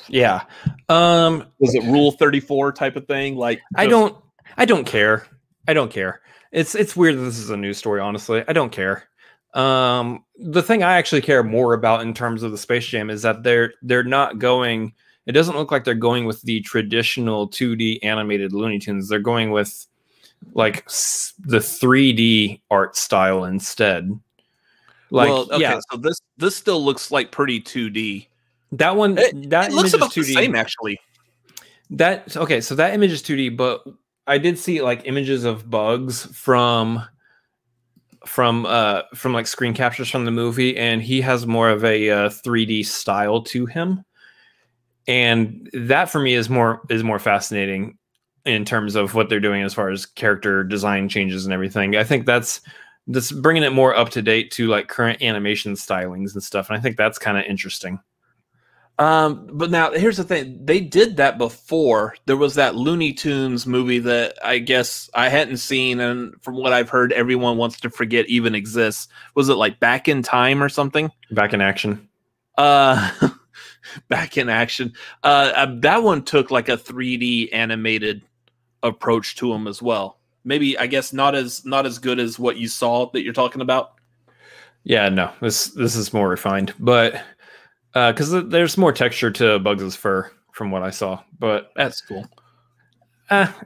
Yeah. Was it Rule 34 type of thing? Like, I don't care. I don't care. It's weird that this is a news story, honestly. I don't care. The thing I actually care more about in terms of the Space Jam is that they're not going. It doesn't look like they're going with the traditional 2D animated Looney Tunes. They're going with like the 3D art style instead. Like, well, okay, yeah. So this still looks like pretty 2D. That one, that looks about 2D. The same, actually. So that image is 2D, but I did see like images of bugs from like screen captures from the movie, and he has more of a 3D style to him. And that for me is more fascinating in terms of what they're doing as far as character design changes and everything. I think that's bringing it more up to date to like current animation stylings and stuff. And I think that's kind of interesting. But now here's the thing. They did that before. There was that Looney Tunes movie that I guess I hadn't seen. And from what I've heard, everyone wants to forget even exists. Was it like Back in Time or something? Back in Action. Back in Action. That one took like a 3D animated approach to them as well. Maybe, I guess, not as good as what you saw that you're talking about. Yeah, no, this is more refined, but because there's more texture to Bugs' fur from what I saw. But that's cool. This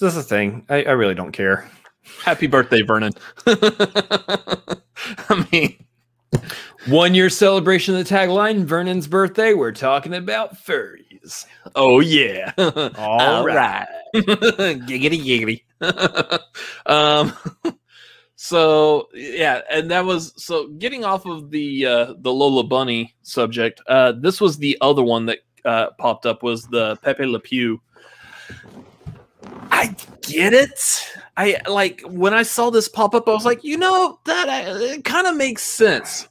is a thing. I really don't care. Happy birthday, Vernon. I mean. 1 year celebration of the tagline, Vernon's birthday, we're talking about furries. Oh, yeah. All right. Giggity, giggity. So, yeah, and that was... So, getting off of the Lola Bunny subject, this was the other one that popped up, was the Pepe Le Pew. I get it. When I saw this pop up, I was like, it kind of makes sense.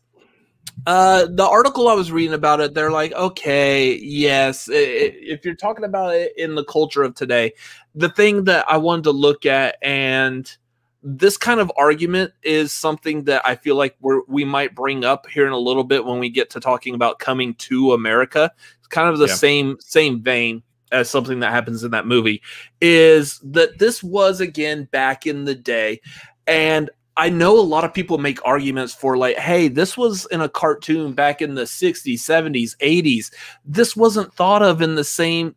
The article I was reading about it, they're like, okay, yes, if you're talking about it in the culture of today, the thing that I wanted to look at, and this kind of argument is something that I feel like we might bring up here in a little bit when we get to talking about Coming to America. It's kind of the same vein as something that happens in that movie, is that this was, again, back in the day. And I know a lot of people make arguments for like, hey, this was in a cartoon back in the 60s, 70s, 80s. This wasn't thought of in the same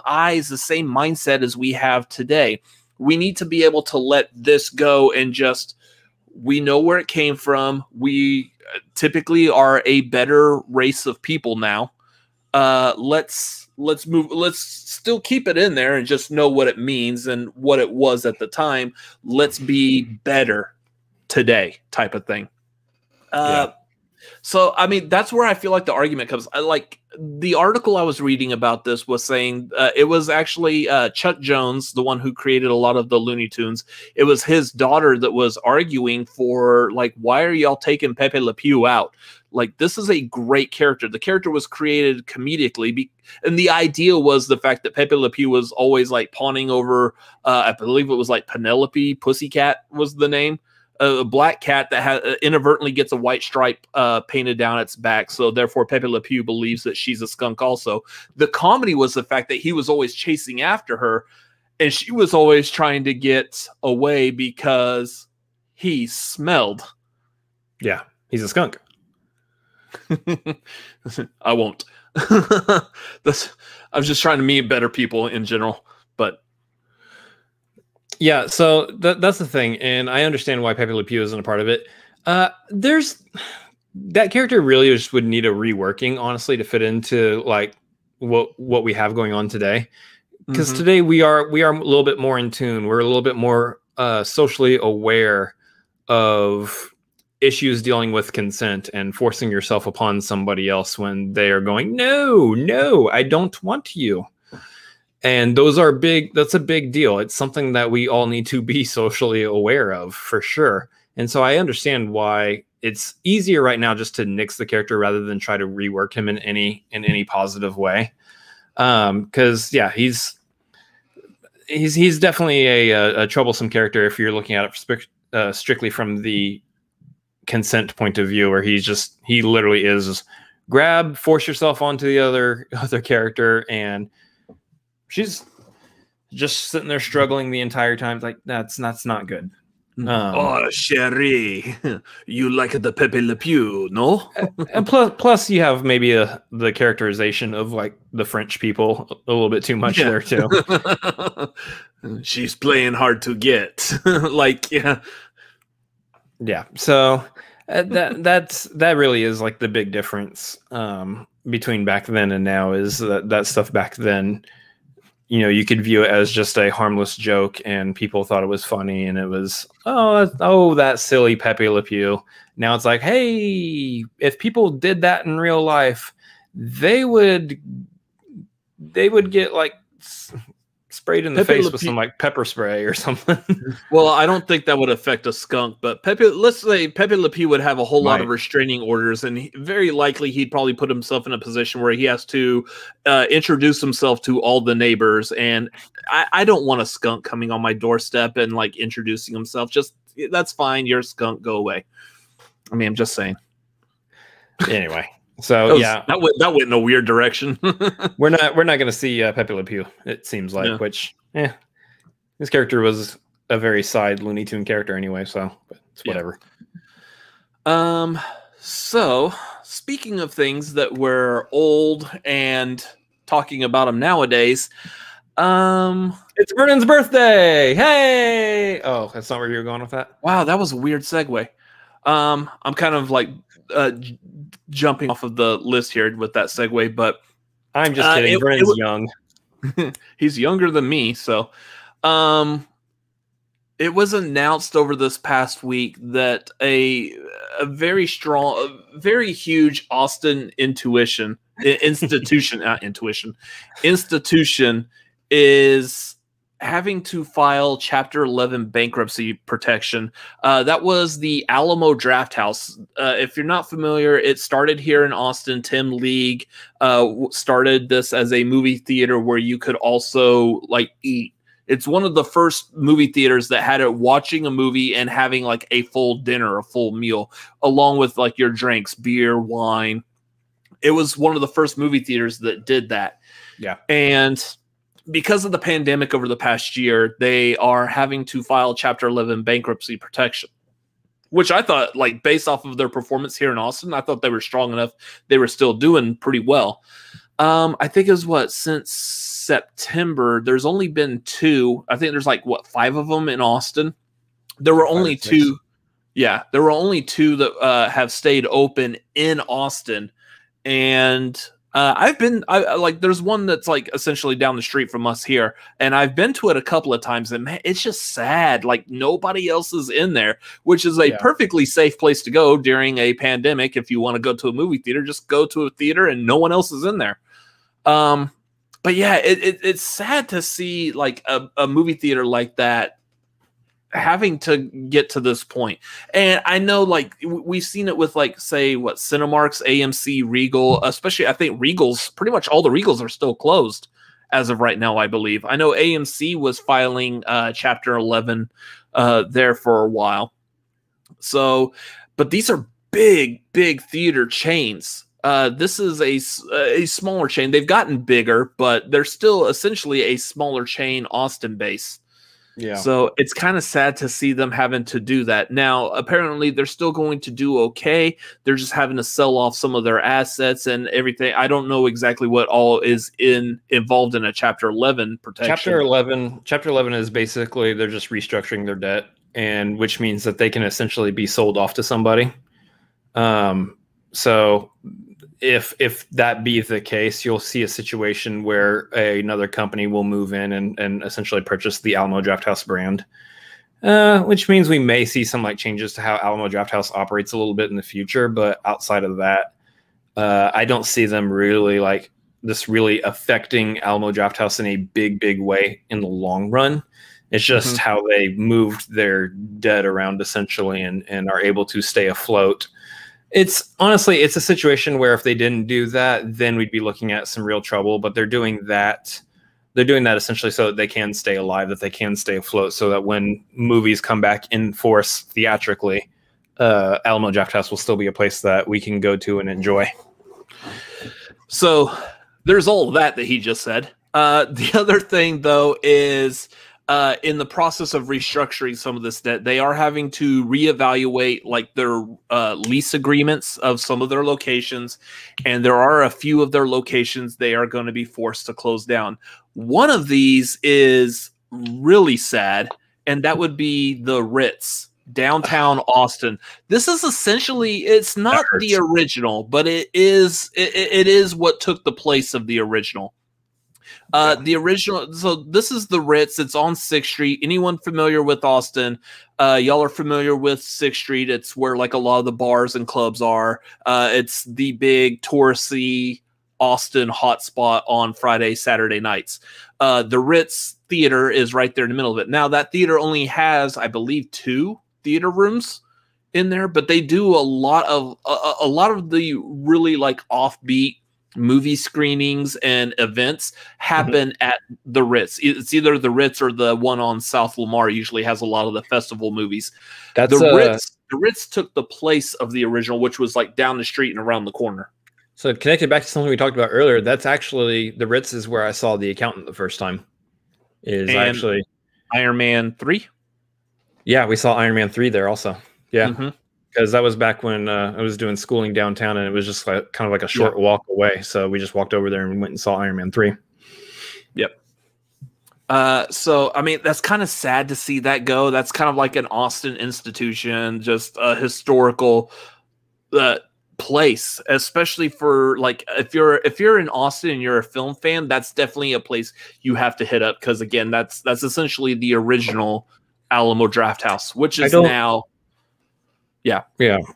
eyes, the same mindset as we have today. We need to be able to let this go and just, we know where it came from. We typically are a better race of people now. Let's move. Let's still keep it in there and just know what it means and what it was at the time. Let's be better today, type of thing. So, I mean, that's where I feel like the argument comes. Like the article I was reading about this was saying it was actually Chuck Jones, the one who created a lot of the Looney Tunes. It was his daughter that was arguing for like, why are y'all taking Pepe Le Pew out? Like, this is a great character. The character was created comedically, and the idea was the fact that Pepe Le Pew was always like pawning over, I believe it was like Penelope Pussycat was the name. A black cat that inadvertently gets a white stripe painted down its back. So therefore Pepe Le Pew believes that she's a skunk also. The comedy was the fact that he was always chasing after her, and she was always trying to get away because he smelled. Yeah, he's a skunk. I won't. I'm just trying to meet better people in general, but yeah, so that's the thing, and I understand why Pepe Le Pew isn't a part of it. There's that character really just would need a reworking, honestly, to fit into like what we have going on today. Because today we are a little bit more in tune. We're a little bit more socially aware of issues dealing with consent and forcing yourself upon somebody else when they are going, no, I don't want you. And those are big. That's a big deal. It's something that we all need to be socially aware of, for sure. And so I understand why it's easier right now just to nix the character rather than try to rework him in any positive way. Because yeah, he's definitely a troublesome character if you're looking at it strictly from the consent point of view, where he literally is force yourself onto the other character, and she's just sitting there struggling the entire time. Like that's not good. Oh, Cherie, you like the Pepe Le Pew, no? And plus you have maybe the characterization of like the French people a little bit too much there too. She's playing hard to get. Like, yeah. So that really is like the big difference between back then and now, is that stuff back then, you know, you could view it as just a harmless joke and people thought it was funny, and it was, that silly Pepe Le Pew. Now it's like, hey, if people did that in real life, they would get like sprayed in the face with some like pepper spray or something. Well, I don't think that would affect a skunk, but let's say Pepe Le Pew would have a whole lot of restraining orders, and very likely he'd probably put himself in a position where he has to introduce himself to all the neighbors. And I don't want a skunk coming on my doorstep and like introducing himself. Just, that's fine. You're a skunk. Go away. I mean, I'm just saying. Anyway. So that went in a weird direction. we're not going to see Pepe Le Pew, it seems like. Which his character was a very side Looney Tune character anyway, so it's whatever. So speaking of things that were old and talking about them nowadays, it's Vernon's birthday. Hey! Oh, that's not where you were going with that? Wow, that was a weird segue. I'm kind of like jumping off of the list here with that segue, but I'm just kidding. Vernon's young. He's younger than me, so it was announced over this past week that a very strong, a very huge Austin institution is having to file Chapter 11 bankruptcy protection. That was the Alamo Drafthouse. If you're not familiar, it started here in Austin. Tim League started this as a movie theater where you could also like eat. It's one of the first movie theaters that had it watching a movie and having like a full dinner, a full meal, along with like your drinks, beer, wine. It was one of the first movie theaters that did that. Yeah. And because of the pandemic over the past year, they are having to file Chapter 11 bankruptcy protection, which I thought, like, based off of their performance here in Austin, I thought they were strong enough. They were still doing pretty well. I think it was since September, there's only been 2. I think there's like 5 of them in Austin. There were only 2. Yeah, there were only 2 that have stayed open in Austin. And there's one that's like essentially down the street from us here, and I've been to it a couple of times, and man, it's just sad. Like nobody else is in there, which is a perfectly safe place to go during a pandemic. If you want to go to a movie theater, just go to a theater and no one else is in there. But yeah, it's sad to see like a movie theater like that having to get to this point. And I know like we've seen it with like, say, Cinemark's, AMC, Regal, especially I think Regal's, pretty much all the Regals are still closed as of right now, I believe. I know AMC was filing Chapter 11 there for a while. So, but these are big theater chains. This is a smaller chain. They've gotten bigger, but they're still essentially a smaller chain, Austin based. Yeah. So it's kind of sad to see them having to do that. Now, apparently they're still going to do okay. They're just having to sell off some of their assets and everything. I don't know exactly what all is involved in a Chapter 11 protection. Chapter 11 is basically they're just restructuring their debt, and which means that they can essentially be sold off to somebody. So if that be the case, you'll see a situation where another company will move in and essentially purchase the Alamo Drafthouse brand, which means we may see some like changes to how Alamo Drafthouse operates a little bit in the future. But outside of that, I don't see them really like this really affecting Alamo Drafthouse in a big way in the long run. It's just how they moved their debt around essentially and are able to stay afloat. It's honestly, it's a situation where if they didn't do that, then we'd be looking at some real trouble. But they're doing that. They're doing that essentially so that they can stay alive, that they can stay afloat, so that when movies come back in force theatrically, Alamo Drafthouse will still be a place that we can go to and enjoy. So there's all of that he just said. The other thing, though, is in the process of restructuring some of this debt, they are having to reevaluate like their lease agreements of some of their locations, and there are a few of their locations they are going to be forced to close down. One of these is really sad, and that would be the Ritz, downtown Austin. This is essentially, it's not the original, but it is what took the place of the original. The original, so this is the Ritz. It's on 6th Street. Anyone familiar with Austin, y'all are familiar with 6th Street. It's where like a lot of the bars and clubs are. It's the big touristy Austin hotspot on Friday, Saturday nights. The Ritz Theater is right there in the middle of it. Now that theater only has, I believe, 2 theater rooms in there, but they do a lot of the really like offbeat movie screenings and events happen at the Ritz. It's either the Ritz or the one on South Lamar usually has a lot of the festival movies. The Ritz took the place of the original, which was like down the street and around the corner. So connected back to something we talked about earlier, that's actually the Ritz is where I saw The Accountant the first time. Actually Iron Man 3? Yeah, we saw Iron Man 3 there also. Yeah. Because that was back when I was doing schooling downtown, and it was just like kind of like a short walk away. So we just walked over there and went and saw Iron Man 3. Yep. So, I mean, that's kind of sad to see that go. That's kind of like an Austin institution, just a historical place, especially for like if you're in Austin and you're a film fan, that's definitely a place you have to hit up, because again, that's essentially the original Alamo Drafthouse, which is now. Yeah.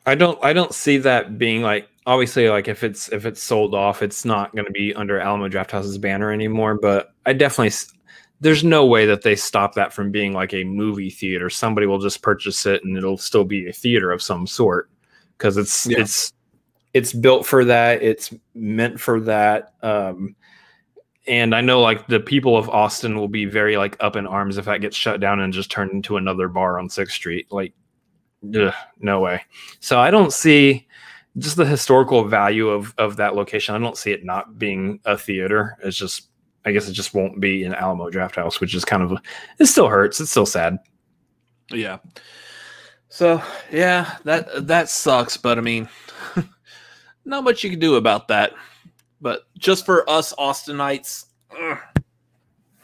I don't see that being like, obviously, like if it's sold off, it's not going to be under Alamo Drafthouse's banner anymore. But I definitely, there's no way that they stop that from being like a movie theater. Somebody will just purchase it and it'll still be a theater of some sort, because it's built for that. It's meant for that. And I know like the people of Austin will be very like up in arms if that gets shut down and just turned into another bar on 6th Street. Like, no way. So I don't see just the historical value of that location. I don't see it not being a theater. It's just, I guess it just won't be an Alamo Drafthouse, which is kind of, it still hurts. It's still sad. Yeah. So yeah, that sucks. But I mean, not much you can do about that. But just for us Austinites,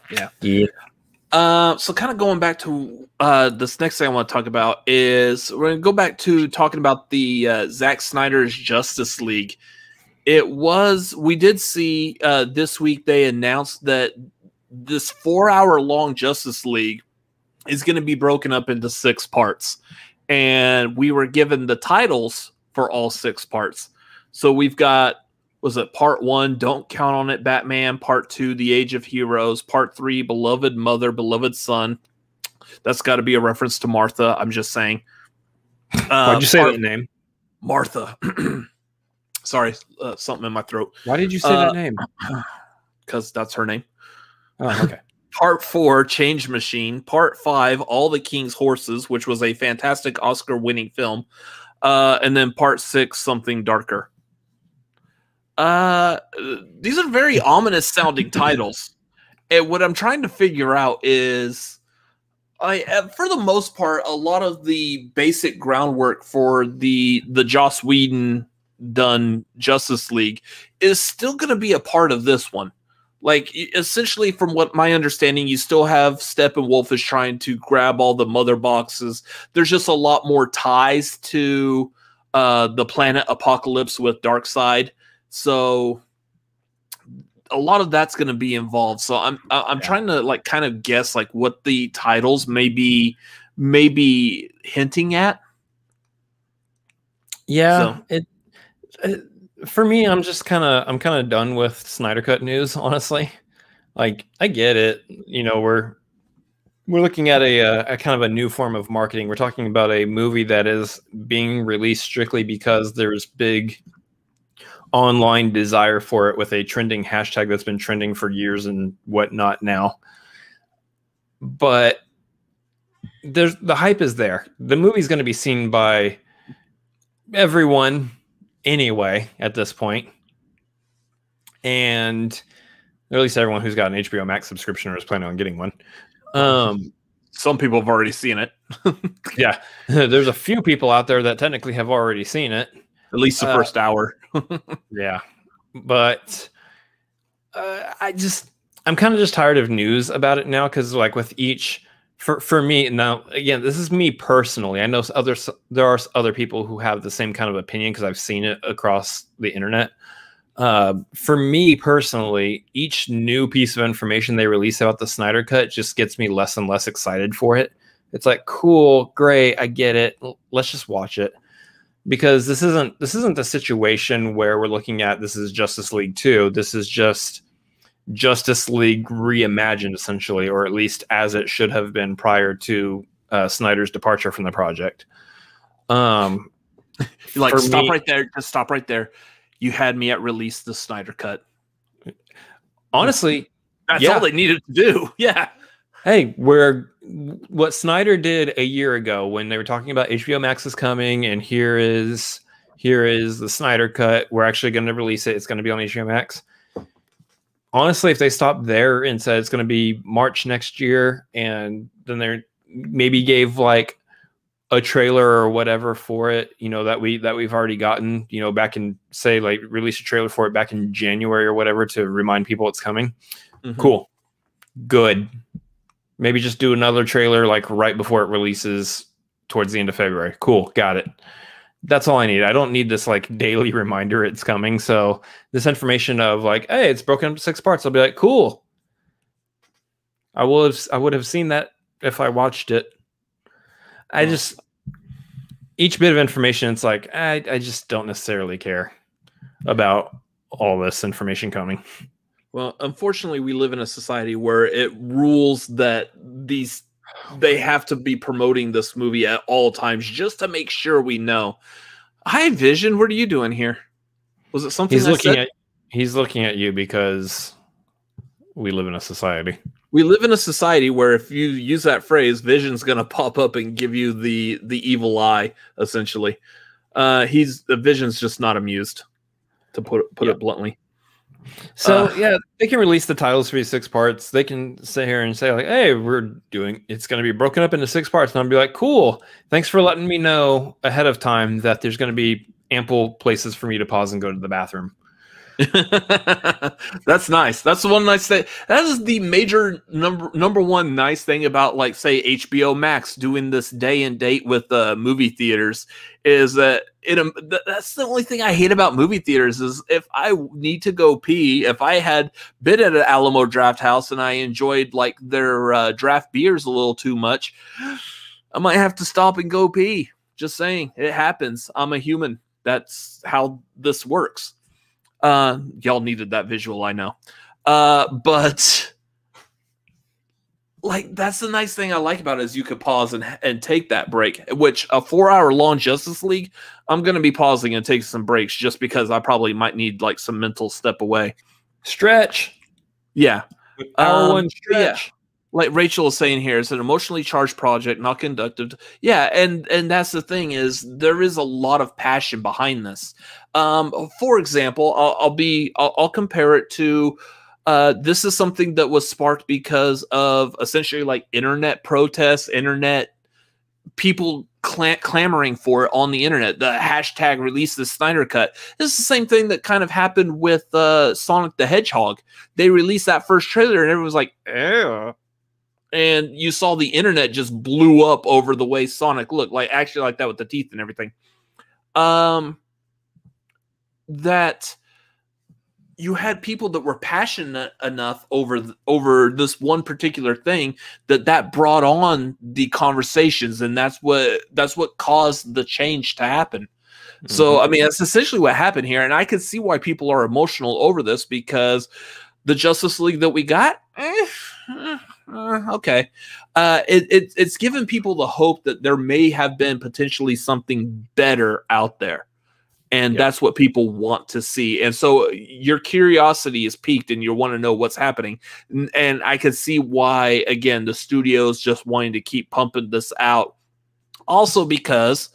yeah. So kind of going back to this next thing I want to talk about is we're going to go back to talking about the Zack Snyder's Justice League. We did see this week they announced that this 4-hour long Justice League is going to be broken up into 6 parts. And we were given the titles for all 6 parts. So we've got, was it part 1, Don't Count on It, Batman, part 2, The Age of Heroes, part 3, Beloved Mother, Beloved Son. That's got to be a reference to Martha. I'm just saying. Why'd you say that name? Martha. Sorry, something in my throat. Why did you say that name? Because that's her name. Oh, okay. Part 4, Change Machine. Part 5, All the King's Horses, which was a fantastic Oscar-winning film. And then part 6, Something Darker. These are very ominous sounding titles. And what I'm trying to figure out is, for the most part, a lot of the basic groundwork for the Joss Whedon done Justice League is still going to be a part of this one. Like, essentially, from what my understanding, you still have Steppenwolf is trying to grab all the mother boxes. There's just a lot more ties to the planet Apocalypse with Darkseid. So a lot of that's going to be involved. So I'm trying to like kind of guess like what the titles may be hinting at. Yeah. So. For me, I'm kind of done with Snyder Cut news, honestly. Like, I get it. You know, we're looking at a kind of a new form of marketing. We're talking about a movie that is being released strictly because there's big online desire for it, with a trending hashtag that's been trending for years and whatnot now. But the hype is there. The movie's going to be seen by everyone anyway at this point, and or at least everyone who's got an HBO Max subscription or is planning on getting one. Some people have already seen it. Yeah, there's a few people out there that technically have already seen it, at least the first hour. Yeah, but I'm kind of just tired of news about it now, because like with each, for me now, again, this is me personally. I know there are other people who have the same kind of opinion because I've seen it across the internet. For me personally, each new piece of information they release about the Snyder Cut just gets me less and less excited for it. It's like, cool, great, I get it. Let's just watch it. Because this isn't the situation where we're looking at this is Justice League 2. This is just Justice League reimagined, essentially, or at least as it should have been prior to Snyder's departure from the project. Like, stop right there. Just stop right there. You had me at release the Snyder Cut. Honestly, that's all they needed to do. Yeah. Hey, what Snyder did a year ago when they were talking about HBO Max is coming, and here is the Snyder Cut. We're actually going to release it. It's going to be on HBO Max. Honestly, if they stopped there and said it's going to be March next year, and then they maybe gave like a trailer or whatever for it, you know, that we've already gotten, you know, back in, say, like release a trailer for it back in January or whatever to remind people it's coming. Mm-hmm. Cool. Good. Maybe just do another trailer like right before it releases towards the end of February. Cool. Got it. That's all I need. I don't need this like daily reminder it's coming. So this information of like, hey, it's broken up to 6 parts. I'll be like, cool. I would have seen that if I watched it. Each bit of information, it's like, I just don't necessarily care about all this information coming. Well, unfortunately, we live in a society where it rules that they have to be promoting this movie at all times just to make sure we know. Hi, Vision, what are you doing here? Was it something He's looking at you because we live in a society. We live in a society where if you use that phrase, Vision's going to pop up and give you the evil eye, essentially. The Vision's just not amused, to put it bluntly. So yeah, they can release the titles for these 6 parts. They can sit here and say like, "Hey, it's going to be broken up into 6 parts," and I'll be like, "Cool, thanks for letting me know ahead of time that there's going to be ample places for me to pause and go to the bathroom." That's nice. That's the one nice thing. That is the major number one nice thing about, like, say, HBO Max doing this day and date with movie theaters is that that's the only thing I hate about movie theaters is if I need to go pee. If I had been at an Alamo Draft House and I enjoyed like their draft beers a little too much, I might have to stop and go pee. Just saying, it happens. I'm a human. That's how this works. Y'all needed that visual, I know. But like, that's the nice thing I like about it is you could pause and take that break, which a 4-hour long Justice League, I'm going to be pausing and taking some breaks just because I probably might need like some mental step away. Stretch. Yeah. Hour one stretch. Yeah. Like Rachel is saying here, it's an emotionally charged project, not conductive. Yeah, and that's the thing is there is a lot of passion behind this. For example, I'll compare it to this is something that was sparked because of essentially like internet protests, internet people clamoring for it on the internet. The hashtag release the Snyder Cut. This is the same thing that kind of happened with Sonic the Hedgehog. They released that first trailer and everyone was like, ew. And you saw the internet just blew up over the way Sonic looked, like actually like that with the teeth and everything. That you had people that were passionate enough over this one particular thing that brought on the conversations, and that's what caused the change to happen. So, I mean, that's essentially what happened here. And I can see why people are emotional over this, because the Justice League that we got, okay. It's given people the hope that there may have been potentially something better out there. And that's what people want to see. And so your curiosity is piqued and you want to know what's happening. And I can see why, again, the studio's just wanting to keep pumping this out. Also because,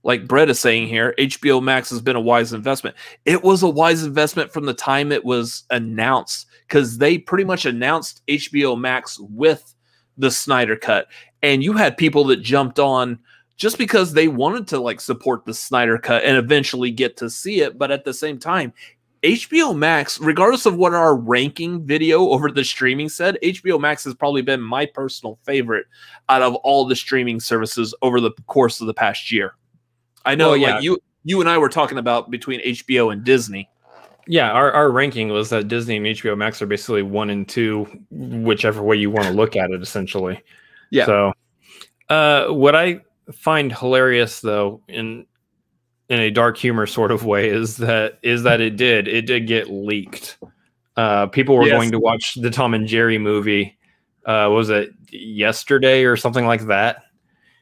like Brett is saying here, HBO Max has been a wise investment. It was a wise investment from the time it was announced, because they pretty much announced HBO Max with the Snyder Cut. And you had people that jumped on just because they wanted to like support the Snyder Cut and eventually get to see it. But at the same time, HBO Max, regardless of what our ranking video over the streaming said, HBO Max has probably been my personal favorite out of all the streaming services over the course of the past year. I know like you and I were talking about between HBO and Disney. Yeah, our ranking was that Disney and HBO Max are basically 1 and 2, whichever way you want to look at it, essentially. Yeah. So what I find hilarious, though, in a dark humor sort of way, is that it did get leaked. People were going to watch the Tom and Jerry movie. Was it yesterday or something like that?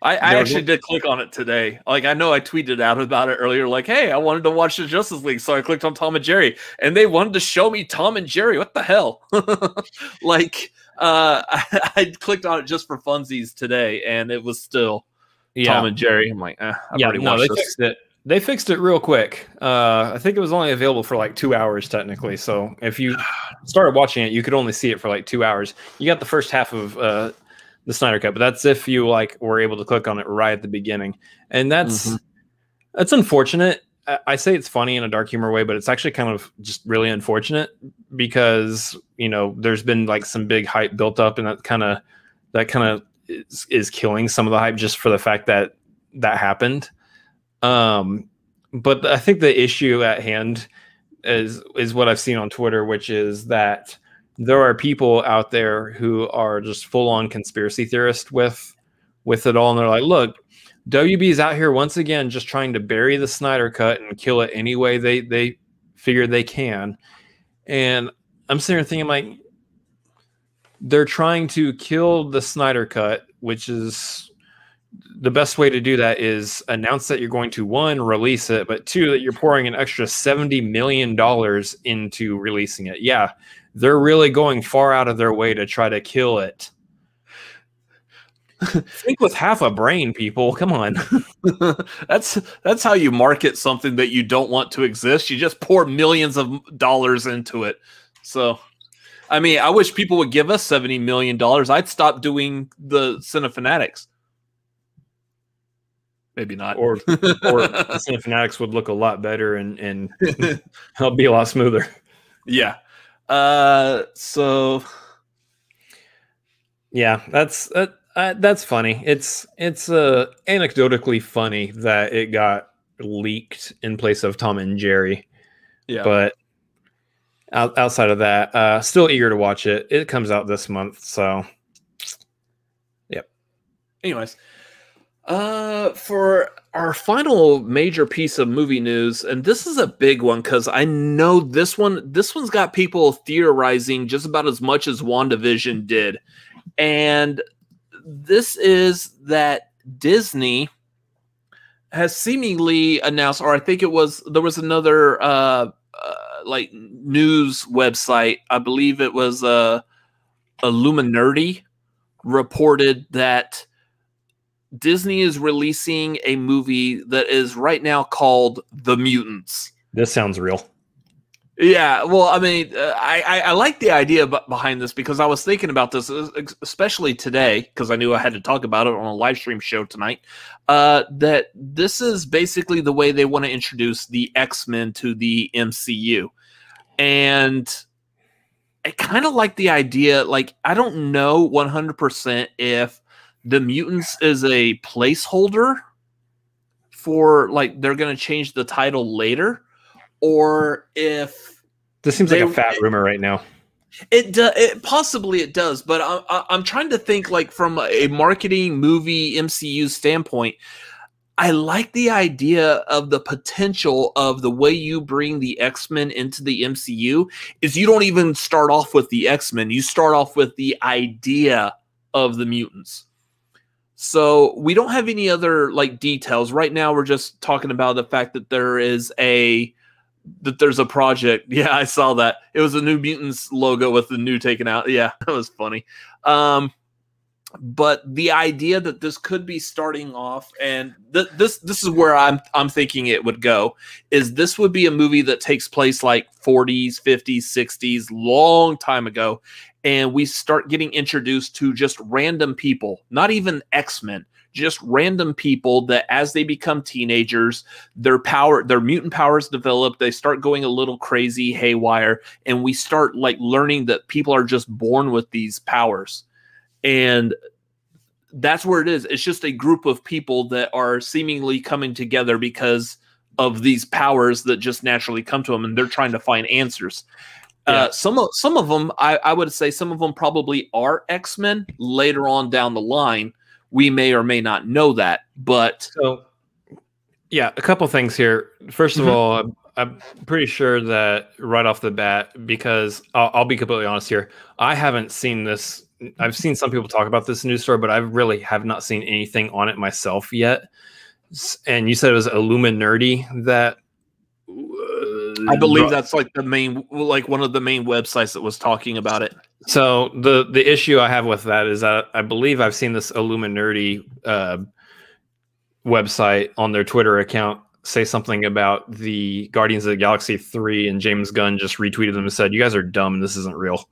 I actually did click on it today. Like, I know I tweeted out about it earlier, like, hey, I wanted to watch the Justice League, so I clicked on Tom and Jerry, and they wanted to show me Tom and Jerry. What the hell? Like, I clicked on it just for funsies today, and it was still Tom and Jerry. I'm like, I've already watched this. Fixed it. They fixed it real quick. I think it was only available for like 2 hours technically. So if you started watching it, you could only see it for like 2 hours. You got the first half of the Snyder Cut, but that's if you like were able to click on it right at the beginning. And that's unfortunate. I say it's funny in a dark humor way, but it's actually kind of just really unfortunate because, you know, there's been like some big hype built up, and that kind of is killing some of the hype just for the fact that happened. But I think the issue at hand is what I've seen on Twitter, which is that there are people out there who are just full on conspiracy theorists with it all. And they're like, look, WB's out here once again, just trying to bury the Snyder Cut and kill it any way they figure they can. And I'm sitting here thinking, like, they're trying to kill the Snyder Cut, which is the best way to do that is announce that you're going to, 1, release it, but 2, that you're pouring an extra $70 million into releasing it. Yeah, they're really going far out of their way to try to kill it. Think with half a brain, people. Come on. That's how you market something that you don't want to exist. You just pour millions of dollars into it. So, I mean, I wish people would give us $70 million. I'd stop doing the Cinefanatics. Maybe not. Or the Cinefanatics would look a lot better and it'll be a lot smoother. Yeah. So yeah, that's funny. It's anecdotally funny that it got leaked in place of Tom and Jerry. Yeah. But outside of that, still eager to watch it. It comes out this month, so yep. Anyways, for our final major piece of movie news, and this is a big one because I know this one's got people theorizing just about as much as WandaVision did, and this is that Disney has seemingly announced, or I think there was another like news website, I believe it was Illuminati, reported that Disney is releasing a movie that is right now called The Mutants. This sounds real. Yeah, well, I mean, I like the idea behind this because I was thinking about this, especially today, because I knew I had to talk about it on a live stream show tonight, that this is basically the way they want to introduce the X-Men to the MCU. And I kind of like the idea, like, I don't know 100% if the Mutants is a placeholder for, like, they're going to change the title later, or if this seems like a fat rumor right now. It possibly it does, but I'm trying to think, like, from a marketing movie MCU standpoint. I like the idea of the potential of the way you bring the X-Men into the MCU is you don't even start off with the X-Men. You start off with the idea of the mutants. So we don't have any other like details. Right now we're just talking about the fact that there's a project. Yeah, I saw that. It was a New Mutants logo with the new taken out. Yeah, that was funny. But the idea that this could be starting off, and this is where I'm thinking it would go, is this would be a movie that takes place like 40s, 50s, 60s, long time ago, and we start getting introduced to just random people, not even X-Men, just random people that as they become teenagers, their mutant powers develop, they start going a little crazy, haywire, and we start like learning that people are just born with these powers. And that's where it is. It's just a group of people that are seemingly coming together because of these powers that just naturally come to them, and they're trying to find answers. Yeah. Some of them, I would say some of them probably are X-Men later on down the line. We may or may not know that, but... So, yeah, a couple things here. First of all, I'm pretty sure that right off the bat, because I'll be completely honest here, I haven't seen this. I've seen some people talk about this news story, but I really have not seen anything on it myself yet. And you said it was Illuminati that... I believe that's like the main, like one of the main websites that was talking about it. So the issue I have with that is that I believe I've seen this Illuminati website on their Twitter account say something about the Guardians of the Galaxy 3, and James Gunn just retweeted them and said, "You guys are dumb and this isn't real."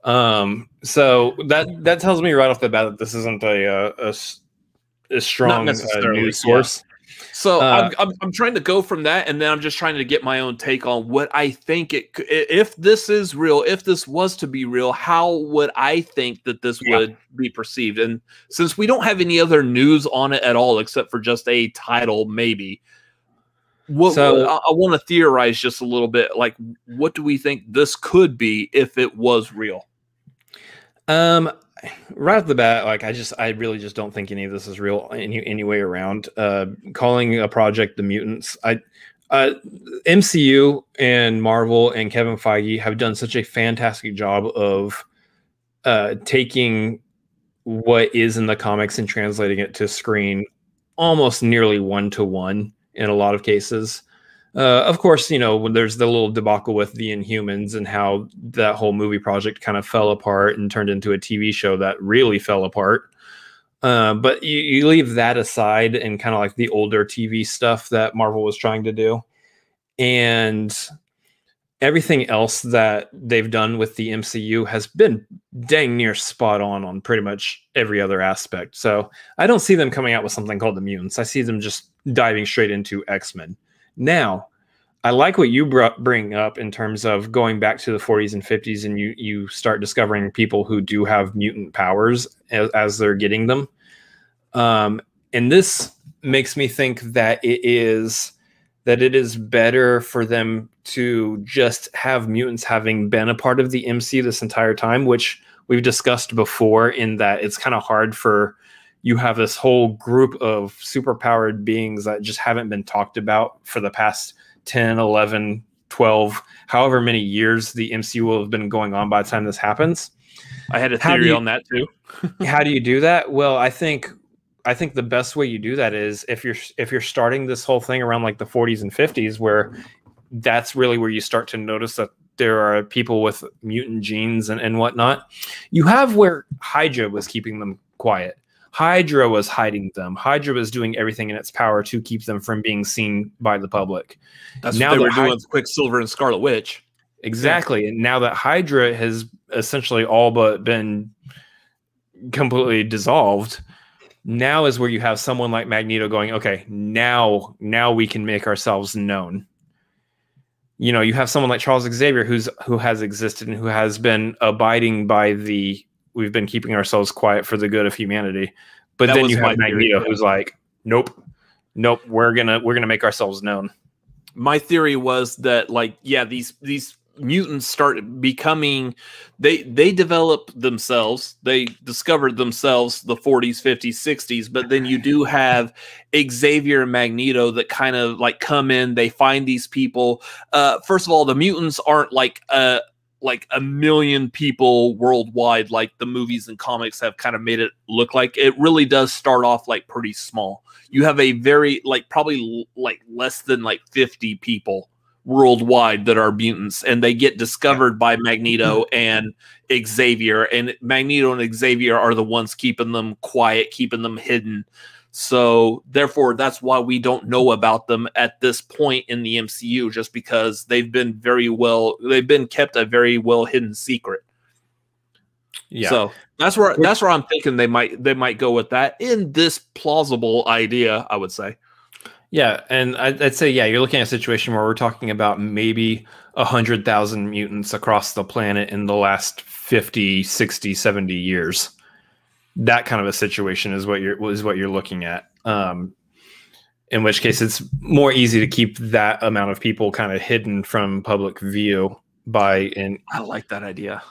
So that tells me right off the bat that this isn't a strong news source. Yeah. So I'm trying to go from that, and then I'm just trying to get my own take on what I think if this is real, if this was to be real, how would I think that this would be perceived? And since we don't have any other news on it at all, except for just a title, maybe, I want to theorize just a little bit. Like, what do we think this could be if it was real? Right off the bat, like I really just don't think any of this is real any way around. Calling a project the Mutants, MCU and Marvel and Kevin Feige have done such a fantastic job of taking what is in the comics and translating it to screen almost nearly 1-to-1 in a lot of cases. Of course, you know, when there's the little debacle with the Inhumans and how that whole movie project kind of fell apart and turned into a TV show that really fell apart. But you leave that aside and kind of like the older TV stuff that Marvel was trying to do. And everything else that they've done with the MCU has been dang near spot on pretty much every other aspect. So I don't see them coming out with something called the Mutants. I see them just diving straight into X-Men. Now, I like what you bring up in terms of going back to the 40s and 50s, and you start discovering people who do have mutant powers as they're getting them. And this makes me think that it is better for them to just have mutants having been a part of the MCU this entire time, which we've discussed before, in that it's kind of hard for... You have this whole group of superpowered beings that just haven't been talked about for the past 10, 11, 12, however many years the MCU will have been going on by the time this happens. I had a theory on that too. How do you do that? Well, I think the best way you do that is if you're starting this whole thing around like the 40s and 50s, where that's really where you start to notice that there are people with mutant genes and whatnot. You have where Hydra was keeping them quiet. Hydra was hiding them. Hydra was doing everything in its power to keep them from being seen by the public. That's now what they were doing with Quicksilver and Scarlet Witch. Exactly. Yeah. And now that Hydra has essentially all but been completely dissolved, now is where you have someone like Magneto going, okay, now we can make ourselves known. You know, you have someone like Charles Xavier who has existed and who has been abiding by we've been keeping ourselves quiet for the good of humanity. But then you have Magneto who's like, nope, we're gonna make ourselves known. My theory was that, like, yeah, these mutants start becoming, they develop themselves, they discovered themselves the 40s, 50s, 60s, but then you do have Xavier and Magneto that kind of like come in, they find these people. First of all, the mutants aren't like a million people worldwide like the movies and comics have kind of made it look like. It really does start off like pretty small. You have a very like probably like less than like 50 people worldwide that are mutants, and they get discovered by Magneto and Xavier, and Magneto and Xavier are the ones keeping them quiet, keeping them hidden. So therefore that's why we don't know about them at this point in the MCU, just because they've been kept a very well hidden secret. Yeah. So that's where I'm thinking they might go with that in this plausible idea, I would say. Yeah, and I'd say, yeah, you're looking at a situation where we're talking about maybe 100,000 mutants across the planet in the last 50, 60, 70 years. That kind of a situation is what you're looking at. In which case, it's more easy to keep that amount of people kind of hidden from public view I like that idea.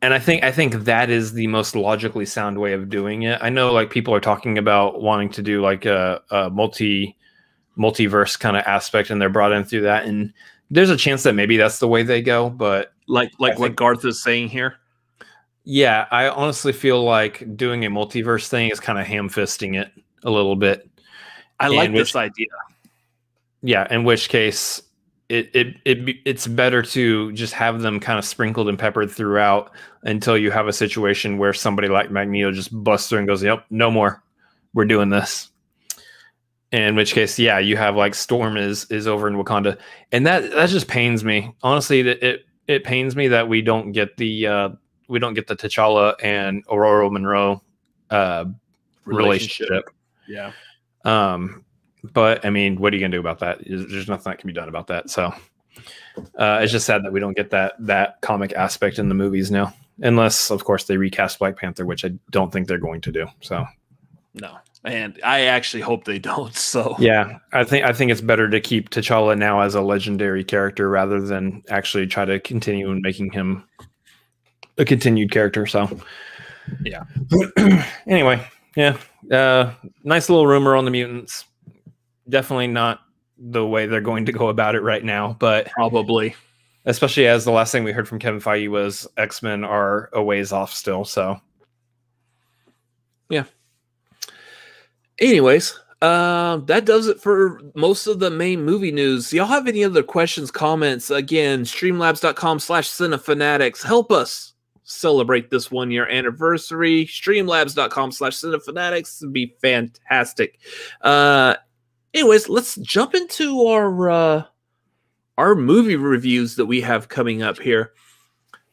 And I think that is the most logically sound way of doing it. I know like people are talking about wanting to do like a multiverse kind of aspect, and they're brought in through that. And there's a chance that maybe that's the way they go, but like what Garth is saying here. Yeah, I honestly feel like doing a multiverse thing is kind of ham-fisting it a little bit. I like this idea. Yeah, in which case it's better to just have them kind of sprinkled and peppered throughout until you have a situation where somebody like Magneto just busts through and goes, "Yep, no more. We're doing this." In which case, yeah, you have like Storm is over in Wakanda, and that just pains me. Honestly, it pains me that we don't get the T'Challa and Aurora Monroe relationship. Yeah. But I mean, what are you gonna do about that? There's nothing that can be done about that. So it's just sad that we don't get that comic aspect in the movies now, unless of course they recast Black Panther, which I don't think they're going to do. So no, and I actually hope they don't. So yeah, I think it's better to keep T'Challa now as a legendary character rather than actually try to continue in making him a continued character. So yeah. Anyway, yeah, nice little rumor on the mutants. Definitely not the way they're going to go about it right now, but probably, especially as the last thing we heard from Kevin Feige was X-Men are a ways off still. So yeah. Anyways, that does it for most of the main movie news. Y'all have any other questions, comments? Again, streamlabs.com/cinefanatics. Help us celebrate this 1-year anniversary. Streamlabs.com/cinefanatics would be fantastic. Anyways, let's jump into our movie reviews that we have coming up here.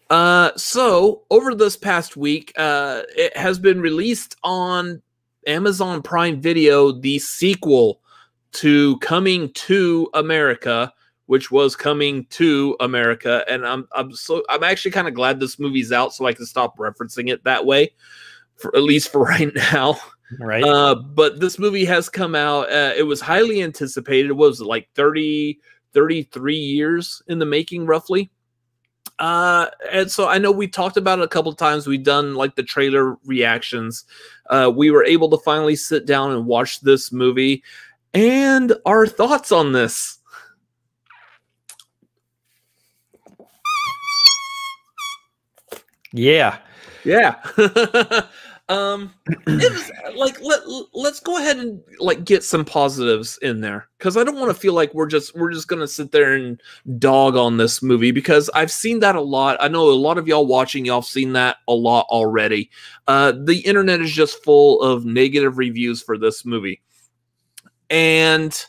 So over this past week, it has been released on Amazon Prime Video, the sequel to Coming to America, which was Coming to America, and I'm actually kind of glad this movie's out so I can stop referencing it that way, for at least for right now. Right. But this movie has come out. It was highly anticipated. It was like 33 years in the making, roughly. And so I know we talked about it a couple of times. We've done like the trailer reactions. We were able to finally sit down and watch this movie, and our thoughts on this. Yeah. It was like let's go ahead and like get some positives in there, because I don't want to feel like we're just gonna sit there and dog on this movie, because I've seen that a lot. I know a lot of y'all watching, y'all have seen that a lot already. The internet is just full of negative reviews for this movie, and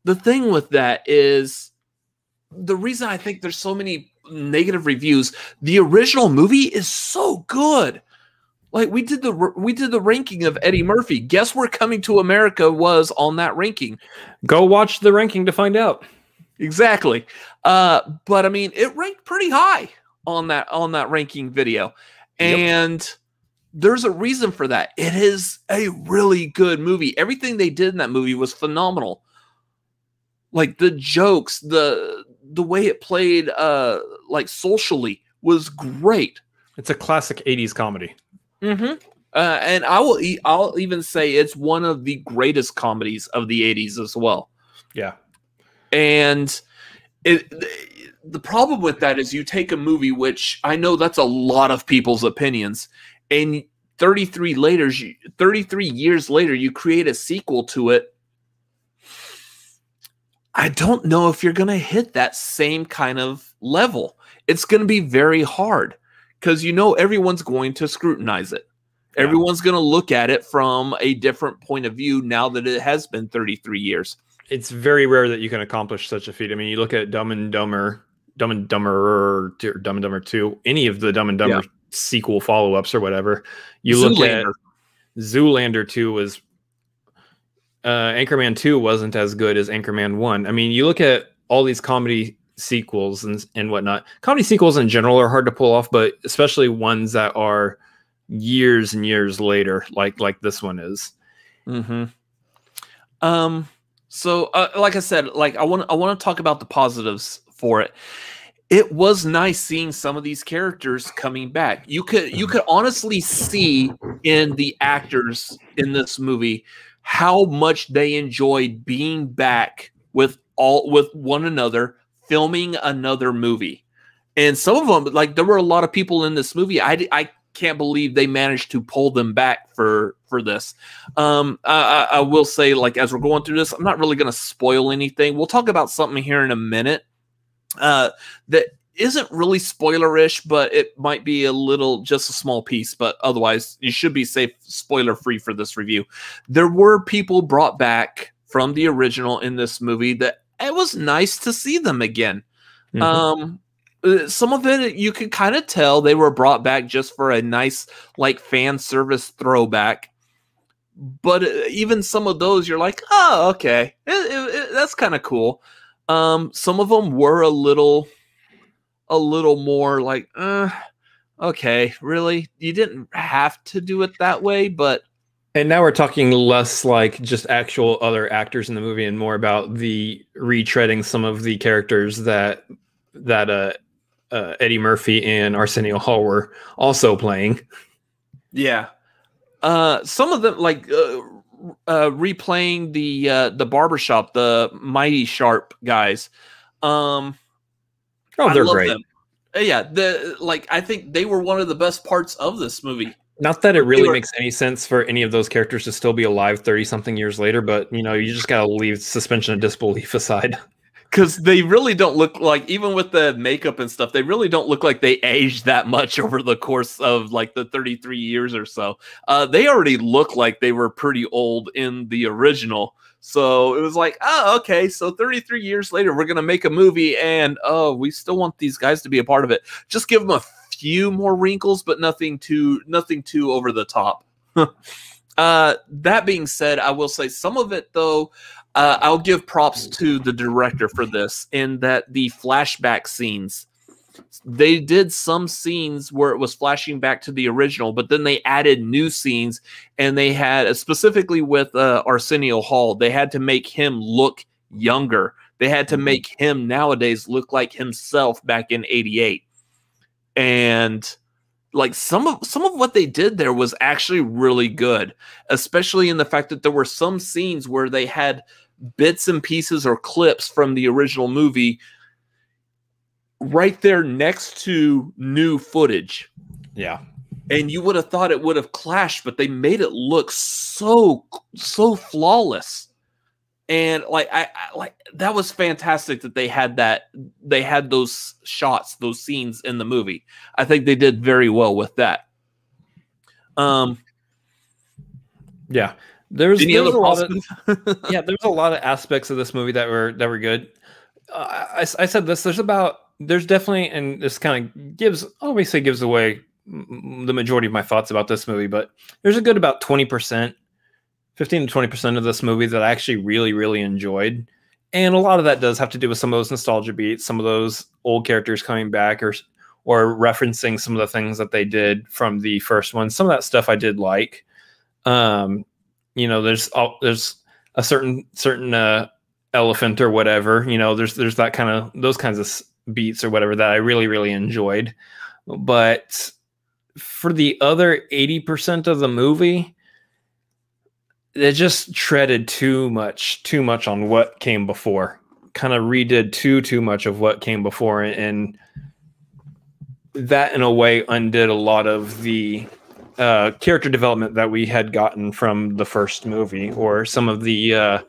the thing with that is the reason I think there's so many negative reviews. The original movie is so good. Like we did the ranking of Eddie Murphy. Guess where Coming to America was on that ranking? Go watch the ranking to find out. Exactly. But I mean, it ranked pretty high on that ranking video. And there's a reason for that. It is a really good movie. Everything they did in that movie was phenomenal. Like the jokes, the the way it played like socially was great. It's a classic 80s comedy. Mm-hmm. And I'll even say it's one of the greatest comedies of the 80s as well. Yeah. And the problem with that is you take a movie, which I know that's a lot of people's opinions, and 33 years later, you create a sequel to it. I don't know if you're going to hit that same kind of level. It's going to be very hard because everyone's going to scrutinize it. Yeah. Everyone's going to look at it from a different point of view now that it has been 33 years. It's very rare that you can accomplish such a feat. I mean, you look at Dumb and Dumber 2, any of the Dumb and Dumber sequel follow-ups or whatever. You look at Zoolander 2 was Anchorman 2 wasn't as good as Anchorman 1. I mean, you look at all these comedy sequels and whatnot. Comedy sequels in general are hard to pull off, but especially ones that are years and years later, like this one is. Mm-hmm. So, like I said, I want to talk about the positives for it. It was nice seeing some of these characters coming back. You could honestly see in the actors in this movie how much they enjoyed being back with one another, filming another movie. And some of them, like there were a lot of people in this movie. I can't believe they managed to pull them back for this. I will say, like, as we're going through this, I'm not really going to spoil anything. We'll talk about something here in a minute that isn't really spoilerish, but it might be just a small piece, but otherwise you should be safe, spoiler free for this review. There were people brought back from the original in this movie that it was nice to see them again. Mm-hmm. Some of it you could kind of tell they were brought back just for a nice like fan service throwback. But even some of those, you're like, oh, okay, that's kind of cool. Some of them were a little more like, okay, really? You didn't have to do it that way, but. And now we're talking less like just actual other actors in the movie and more about the retreading some of the characters that Eddie Murphy and Arsenio Hall were also playing. Yeah. Some of them like replaying the barbershop, the Mighty Sharp guys. They're great. Them. Yeah, I think they were one of the best parts of this movie. Not that it really makes any sense for any of those characters to still be alive 30-something years later, but you just gotta leave suspension of disbelief aside. Because they really don't look like, even with the makeup and stuff, they really don't look like they aged that much over the course of like the 33 years or so. They already look like they were pretty old in the original. So it was like, oh, okay, so 33 years later, we're going to make a movie and, oh, we still want these guys to be a part of it. Just give them a few more wrinkles, but nothing too over the top. That being said, I will say some of it, though, I'll give props to the director for this in that the flashback scenes, they did some scenes where it was flashing back to the original, but then they added new scenes, and they had, specifically with Arsenio Hall, they had to make him look younger. They had to make him nowadays look like himself back in '88. And like some of what they did there was actually really good, especially in the fact that there were some scenes where they had bits and pieces or clips from the original movie right there next to new footage. Yeah. And you would have thought it would have clashed, but they made it look so flawless. And like I that was fantastic that they had those shots, those scenes in the movie. I think they did very well with that. Yeah. There's a lot of aspects of this movie that were good. I said this. There's definitely, and this kind of obviously gives away the majority of my thoughts about this movie, but there's a good about 20%, 15 to 20% of this movie that I actually really, really enjoyed. And a lot of that does have to do with some of those nostalgia beats, some of those old characters coming back or referencing some of the things that they did from the first one. Some of that stuff I did like. There's a certain elephant or whatever. You know, there's that kind of those kinds of beats or whatever that I really, really enjoyed. But for the other 80% of the movie, it just treaded too much on what came before. Kind of redid too much of what came before, and that in a way undid a lot of the character development that we had gotten from the first movie, or some of the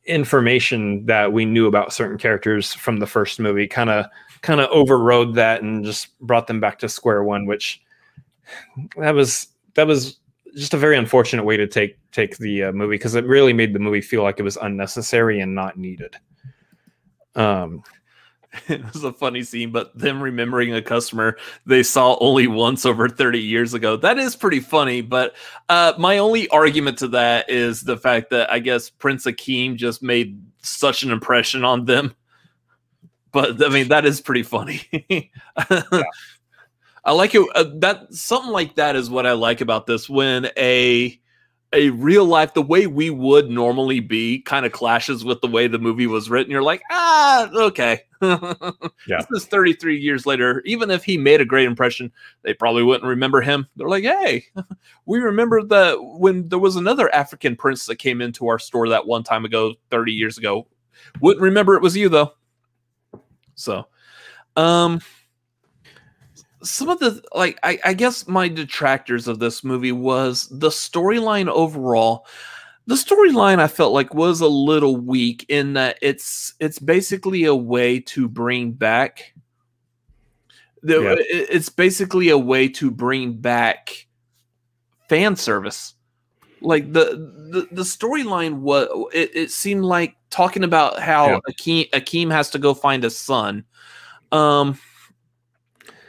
information that we knew about certain characters from the first movie. Kind of overrode that and just brought them back to square one, which that was just a very unfortunate way to take the movie, because it really made the movie feel like it was unnecessary and not needed. It was a funny scene, but them remembering a customer they saw only once over 30 years ago, that is pretty funny. But my only argument to that is the fact that I guess Prince Akeem just made such an impression on them. But I mean, that is pretty funny. Yeah. I like it. That something like that is what I like about this, when a real life, the way we would normally be, kind of clashes with the way the movie was written. You're like, okay. Yeah. This is 33 years later. Even if he made a great impression, they probably wouldn't remember him. They're like, hey, we remember that when there was another African prince that came into our store that one time ago, 30 years ago. Wouldn't remember it was you, though. So, some of the, like, I guess my detractors of this movie was the storyline overall. The storyline I felt like was a little weak in that it's basically a way to bring back it's basically a way to bring back fan service. Like the storyline was, it seemed like talking about how Akeem has to go find a son.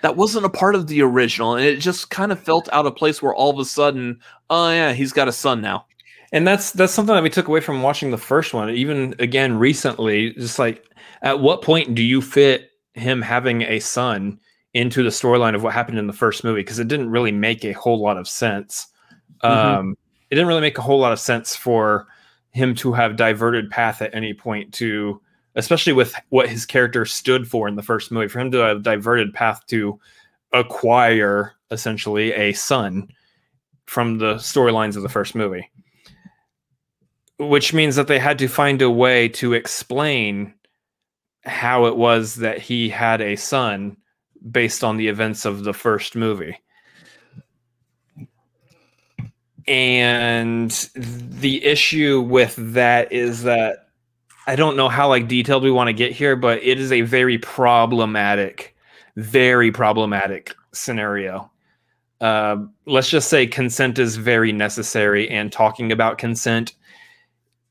That wasn't a part of the original, and it just kind of felt out of place, where all of a sudden, oh yeah, he's got a son now. And that's something that we took away from watching the first one. Even again recently, just like, at what point do you fit him having a son into the storyline of what happened in the first movie? Because it didn't really make a whole lot of sense. It didn't really make a whole lot of sense for him to have diverted path at any point to, especially with what his character stood for in the first movie, for him to have diverted path to acquire essentially a son from the storylines of the first movie. Which means that they had to find a way to explain how it was that he had a son based on the events of the first movie. And the issue with that is that I don't know how like detailed we want to get here, but it is a very problematic scenario. Let's just say consent is very necessary, and talking about consent,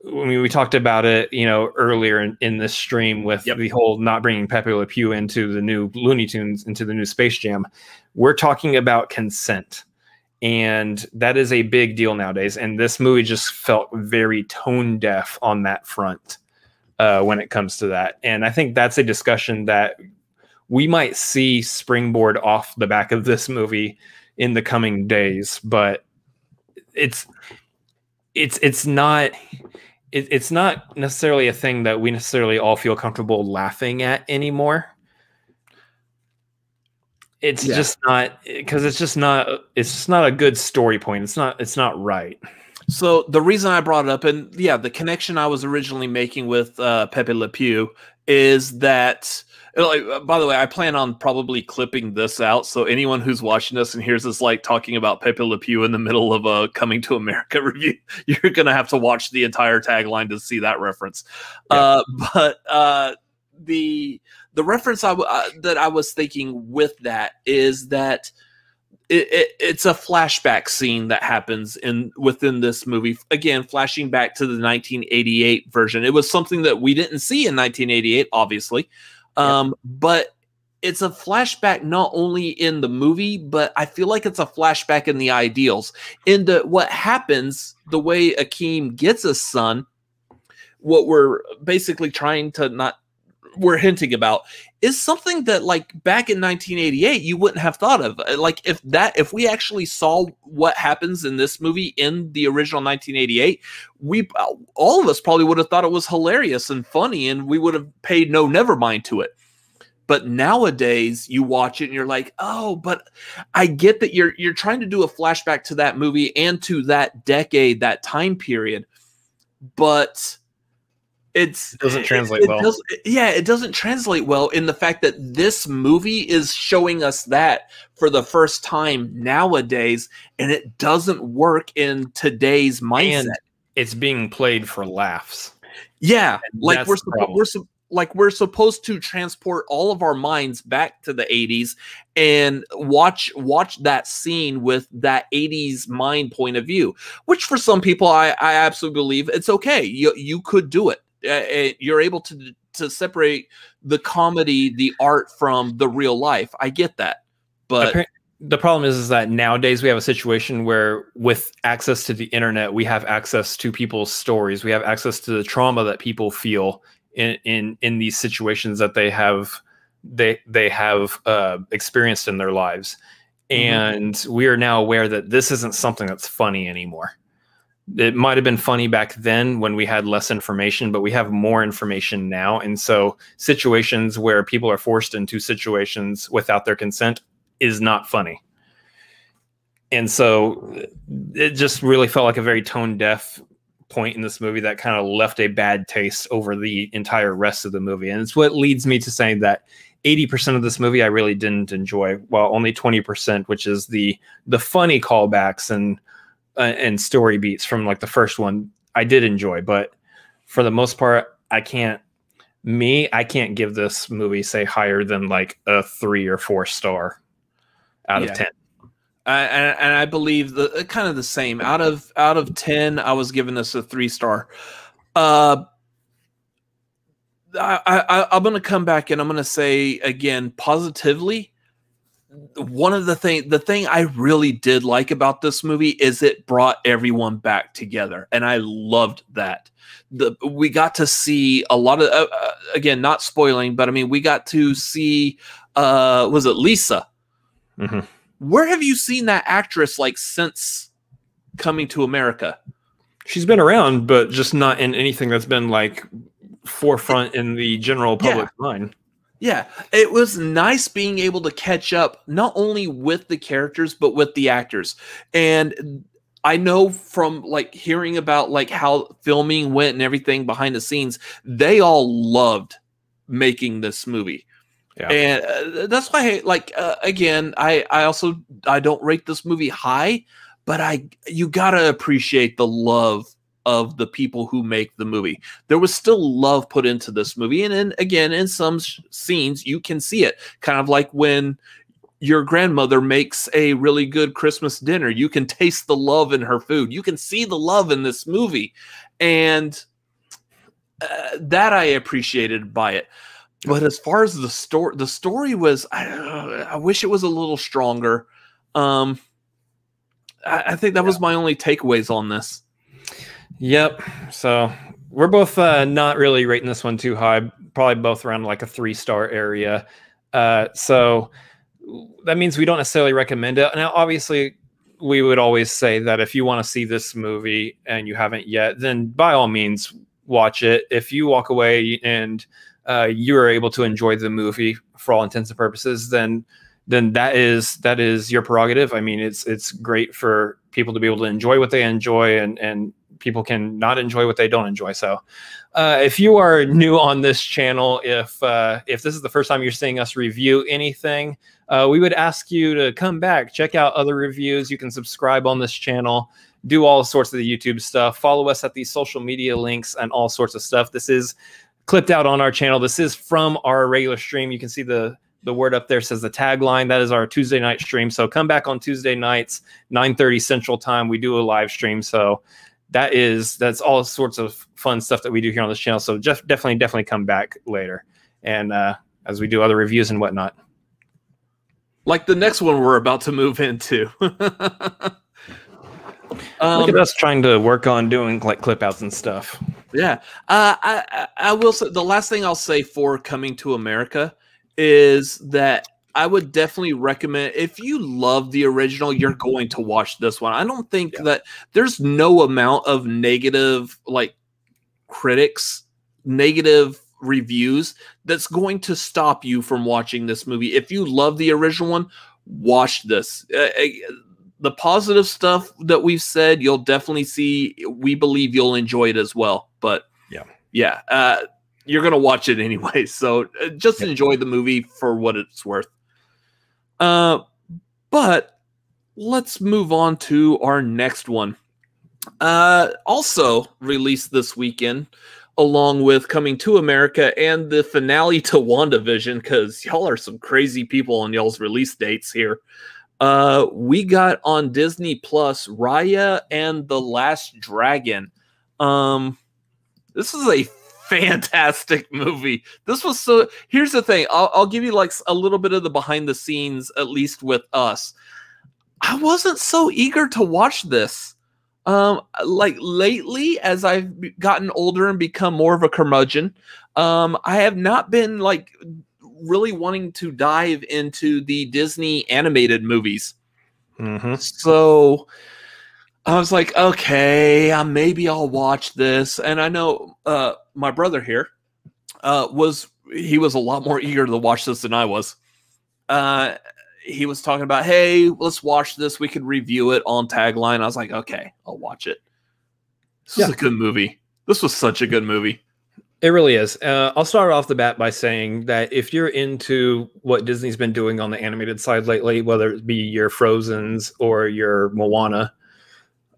I mean, we talked about it, earlier in this stream with the whole not bringing Pepe Le Pew into the new Looney Tunes, into the new Space Jam. We're talking about consent, and that is a big deal nowadays. And this movie just felt very tone deaf on that front. When it comes to that. And I think that's a discussion that we might see springboard off the back of this movie in the coming days, but it's not necessarily a thing that we necessarily all feel comfortable laughing at anymore. It's just not, because it's just not a good story point. It's not right. So the reason I brought it up, and the connection I was originally making with Pepe Le Pew is that, by the way, I plan on probably clipping this out. So anyone who's watching this and hears us like talking about Pepe Le Pew in the middle of a Coming to America review, you're going to have to watch the entire tagline to see that reference. Yeah. But the reference that I was thinking with that is that it's a flashback scene that happens within this movie. Again, flashing back to the 1988 version. It was something that we didn't see in 1988, obviously. But it's a flashback not only in the movie, but I feel like it's a flashback in the ideals. In what happens, the way Akeem gets a son, what we're basically trying to not we're hinting about is something that like back in 1988 you wouldn't have thought of. Like if we actually saw what happens in this movie in the original 1988, all of us probably would have thought it was hilarious and funny, and we would have paid no never mind to it. But nowadays you watch it and you're like, oh, but I get that you're trying to do a flashback to that movie and to that decade, that time period, but it doesn't translate well. It doesn't translate well in the fact that this movie is showing us that for the first time nowadays, and it doesn't work in today's mindset. And it's being played for laughs. Yeah, like we're supposed to transport all of our minds back to the 80s and watch that scene with that 80s mind point of view, which for some people I absolutely believe it's okay. You could do it. You're able to separate the comedy, the art from the real life. I get that. But the problem is that nowadays we have a situation where with access to the internet, we have access to people's stories. We have access to the trauma that people feel in these situations that they have experienced in their lives. And we are now aware that this isn't something that's funny anymore. It might have been funny back then when we had less information, but we have more information now. And so situations where people are forced into situations without their consent is not funny. And so it just really felt like a very tone deaf point in this movie that kind of left a bad taste over the entire rest of the movie. And it's what leads me to saying that 80% of this movie I really didn't enjoy, while only 20%, which is the funny callbacks and story beats from like the first one, I did enjoy. But for the most part, I can't give this movie, say, higher than like a 3 or 4 star out of 10. And I believe kind of the same. Out of 10, I was giving this a 3-star. I'm going to come back and I'm going to say again positively. The thing I really did like about this movie is it brought everyone back together, and I loved that. We got to see a lot of again, not spoiling, but I mean, we got to see was it Lisa? Mm-hmm. Where have you seen that actress like since Coming to America? She's been around, but just not in anything that's been like forefront in the general public mind. Yeah, it was nice being able to catch up not only with the characters but with the actors. And I know from like hearing about like how filming went and everything behind the scenes, they all loved making this movie. Yeah. And that's why, like, again, I don't rate this movie high, but you gotta appreciate the love of the people who make the movie. There was still love put into this movie, and then again, in some scenes, you can see it. Kind of like when your grandmother makes a really good Christmas dinner, you can taste the love in her food. You can see the love in this movie, and that I appreciated by it. But as far as the story was, I wish it was a little stronger. I think that was my only takeaways on this. Yep. So we're both not really rating this one too high. Probably both around like a 3-star area. So that means we don't necessarily recommend it. Now, obviously, we would always say that if you want to see this movie and you haven't yet, then by all means watch it. If you walk away and you are able to enjoy the movie for all intents and purposes, then that is your prerogative. I mean, it's great for people to be able to enjoy what they enjoy, and people can not enjoy what they don't enjoy. So if you are new on this channel, if this is the first time you're seeing us review anything, we would ask you to come back, check out other reviews. You can subscribe on this channel, do all sorts of the YouTube stuff, follow us at these social media links and all sorts of stuff. This is clipped out on our channel. This is from our regular stream. You can see the word up there says the tagline. That is our Tuesday night stream. So come back on Tuesday nights, 9:30 Central Time. We do a live stream. So that's all sorts of fun stuff that we do here on this channel. So definitely come back later. And as we do other reviews and whatnot. Like the next one we're about to move into. Look at us trying to work on doing like clip outs and stuff. Yeah. I will say the last thing I'll say for Coming to America is that I would definitely recommend, if you love the original, you're going to watch this one. I don't think that there's no amount of negative critics, negative reviews that's going to stop you from watching this movie. If you love the original one, watch this. The positive stuff that we've said, you'll definitely see. We believe you'll enjoy it as well. But you're going to watch it anyway. So just enjoy the movie for what it's worth. But let's move on to our next one. Also released this weekend, along with Coming to America and the finale to WandaVision, because y'all are some crazy people on y'all's release dates here. We got on Disney Plus Raya and the Last Dragon. This is a fantastic movie. This was so. Here's the thing. I'll give you like a little bit of the behind the scenes, at least with us. I wasn't so eager to watch this. Like lately, as I've gotten older and become more of a curmudgeon, I have not been like really wanting to dive into the Disney animated movies. So I was like, okay, maybe I'll watch this. And I know my brother here was a lot more eager to watch this than I was. He was talking about, hey, let's watch this. We could review it on Tagline. I was like, okay, I'll watch it. This is a good movie. This was such a good movie. It really is. I'll start off the bat by saying that if you're into what Disney's been doing on the animated side lately, whether it be your Frozens or your Moana,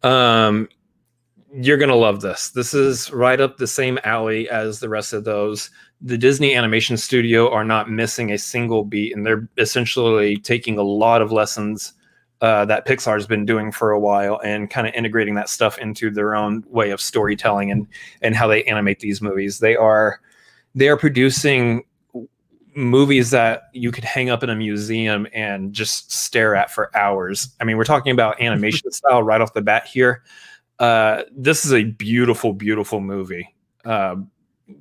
you're going to love this. This is right up the same alley as the rest of those. The Disney Animation Studio are not missing a single beat, and they're essentially taking a lot of lessons that Pixar's been doing for a while and kind of integrating that stuff into their own way of storytelling and how they animate these movies. They are producing movies that you could hang up in a museum and just stare at for hours. I mean, we're talking about animation style right off the bat here. This is a beautiful, beautiful movie.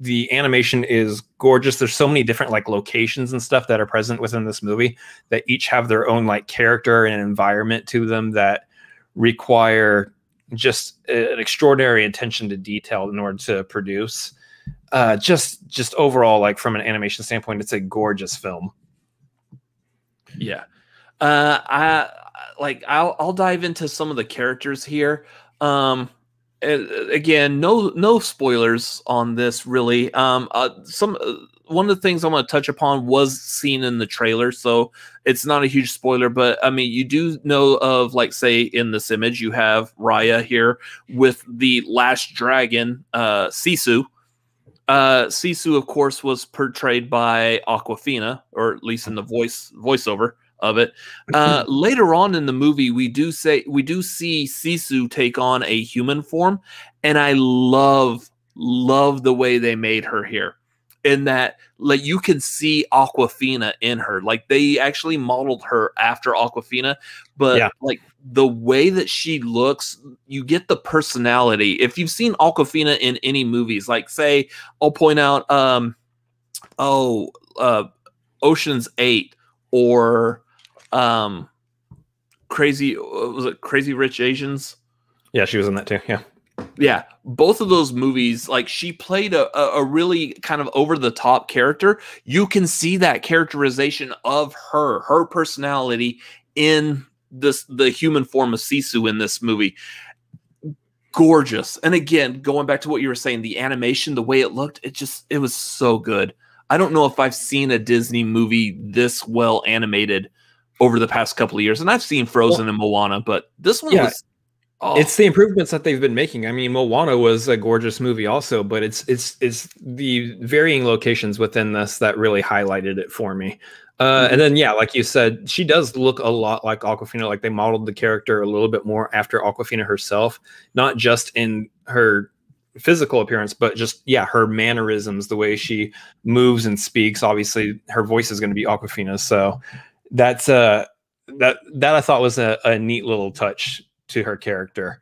The animation is gorgeous. There's so many different like locations and stuff that are present within this movie that each have their own like character and environment to them that require just an extraordinary attention to detail in order to produce. Just overall, like from an animation standpoint, it's a gorgeous film. Yeah. I'll dive into some of the characters here. Again, no spoilers on this really. One of the things I'm going to touch upon was seen in the trailer, so it's not a huge spoiler, but I mean, you do know of, like, say in this image, you have Raya here with the last dragon, Sisu. Sisu, of course, was portrayed by Awkwafina, or at least in the voiceover of it. Later on in the movie, we do see Sisu take on a human form, and I love the way they made her here. In that, like, you can see Awkwafina in her. Like, they actually modeled her after Awkwafina, but like the way that she looks, you get the personality. If you've seen Awkwafina in any movies, like, say, I'll point out Ocean's 8 or Crazy Rich Asians? Yeah, she was in that too. Yeah, both of those movies, like, she played a really kind of over-the-top character. You can see that characterization of her personality in the human form of Sisu in this movie. Gorgeous. And again, going back to what you were saying, the animation, the way it looked, it was so good. I don't know if I've seen a Disney movie this well animated over the past couple of years. And I've seen Frozen and Moana, but this one was... Oh. It's the improvements that they've been making. I mean, Moana was a gorgeous movie also, but it's the varying locations within this that really highlighted it for me. And then, yeah, like you said, she does look a lot like Awkwafina. Like, they modeled the character a little bit more after Awkwafina herself, not just in her physical appearance, but just, her mannerisms, the way she moves and speaks. Obviously, her voice is going to be Awkwafina's. So that's that I thought was a neat little touch to her character.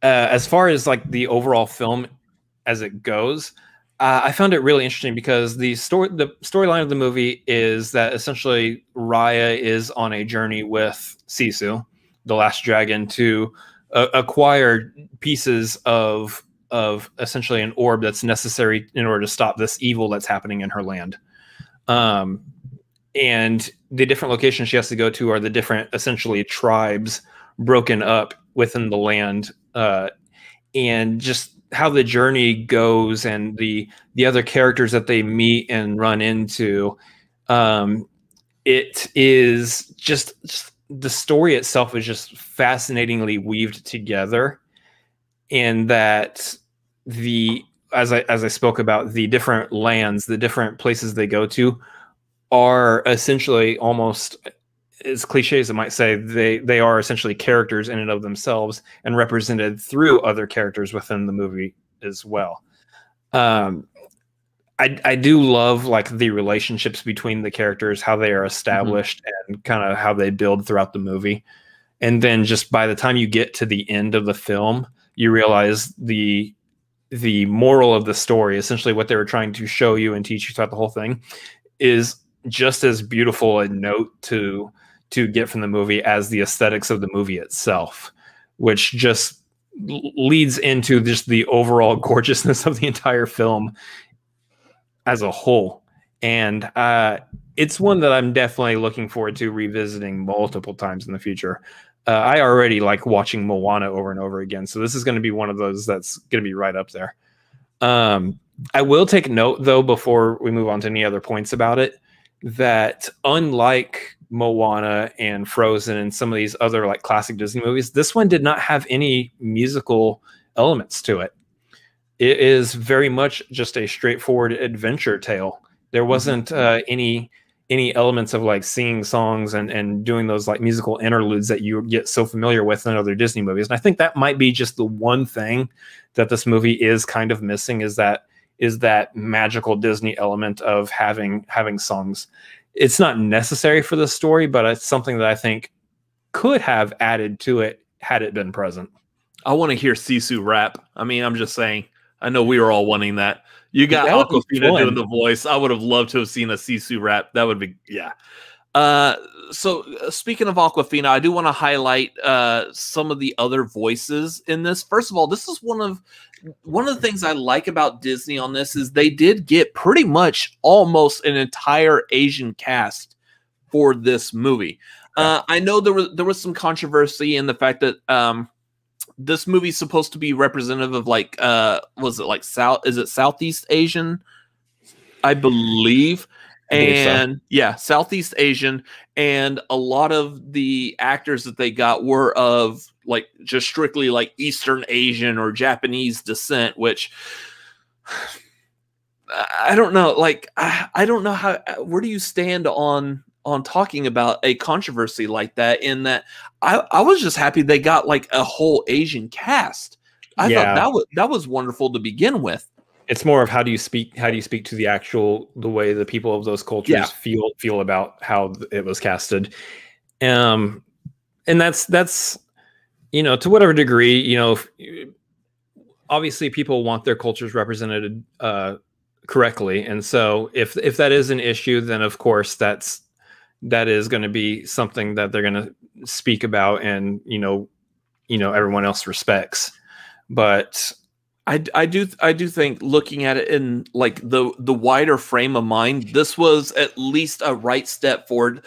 as far as like the overall film as it goes, I found it really interesting because the storyline of the movie is that essentially Raya is on a journey with Sisu, the last dragon, to acquire pieces of essentially an orb that's necessary in order to stop this evil that's happening in her land. And the different locations she has to go to are the different essentially tribes broken up within the land, and just how the journey goes and the other characters that they meet and run into. It is just the story itself is just fascinatingly weaved together, and that as I spoke about, the different lands, the different places they go to are essentially, almost as cliche as it might say, they are essentially characters in and of themselves and represented through other characters within the movie as well. I do love like the relationships between the characters, how they are established, and kind of how they build throughout the movie. And then just by the time you get to the end of the film, you realize the moral of the story, essentially what they were trying to show you and teach you throughout the whole thing, is just as beautiful a note to get from the movie as the aesthetics of the movie itself, which just leads into just the overall gorgeousness of the entire film as a whole. And it's one that I'm definitely looking forward to revisiting multiple times in the future. I already like watching Moana over and over again, so this is going to be one of those that's going to be right up there. I will take note, though, before we move on to any other points about it, that unlike Moana and Frozen and some of these other like classic Disney movies, this one did not have any musical elements to it. It is very much just a straightforward adventure tale. There wasn't any elements of like singing songs and doing those like musical interludes that you get so familiar with in other Disney movies. And I think that might be just the one thing that this movie is kind of missing, is that magical Disney element of having songs. It's not necessary for the story, but it's something that I think could have added to it had it been present. I want to hear Sisu rap. I mean, I'm just saying, I know we were all wanting that. You got Awkwafina doing the voice. I would have loved to have seen a Sisu rap. That would be, yeah. So speaking of Awkwafina, I do want to highlight some of the other voices in this. First of all, this is one of the things I like about Disney on this is they did get pretty much almost an entire Asian cast for this movie. I know there was some controversy in the fact that this movie's supposed to be representative of like was it like Southeast Asian, I believe. And yeah, Southeast Asian, and a lot of the actors that they got were of like just strictly like Eastern Asian or Japanese descent, which I don't know. Like I don't know where do you stand on talking about a controversy like that, in that I was just happy they got like a whole Asian cast. I thought that was wonderful to begin with. It's more of how do you speak to the way the people of those cultures feel about how it was casted. And that's, you know, to whatever degree, you know, obviously people want their cultures represented correctly. And so if that is an issue, then of course that is going to be something that they're going to speak about, and, you know, everyone else respects. But I do think, looking at it in like the wider frame of mind, this was at least a right step forward.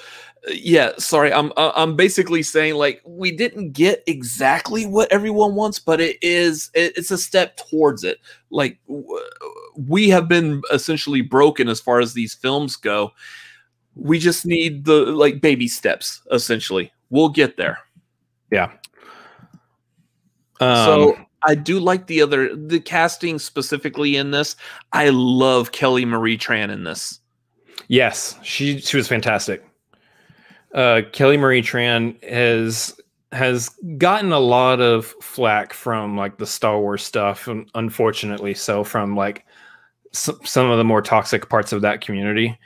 Yeah, sorry, I'm basically saying like we didn't get exactly what everyone wants, but it's a step towards it. Like we have been essentially broken as far as these films go. We just need the like baby steps. Essentially, we'll get there. Yeah. So I do like the casting specifically in this. I love Kelly Marie Tran in this. Yes, she was fantastic. Kelly Marie Tran has gotten a lot of flack from like the Star Wars stuff, and unfortunately so, from like some of the more toxic parts of that community.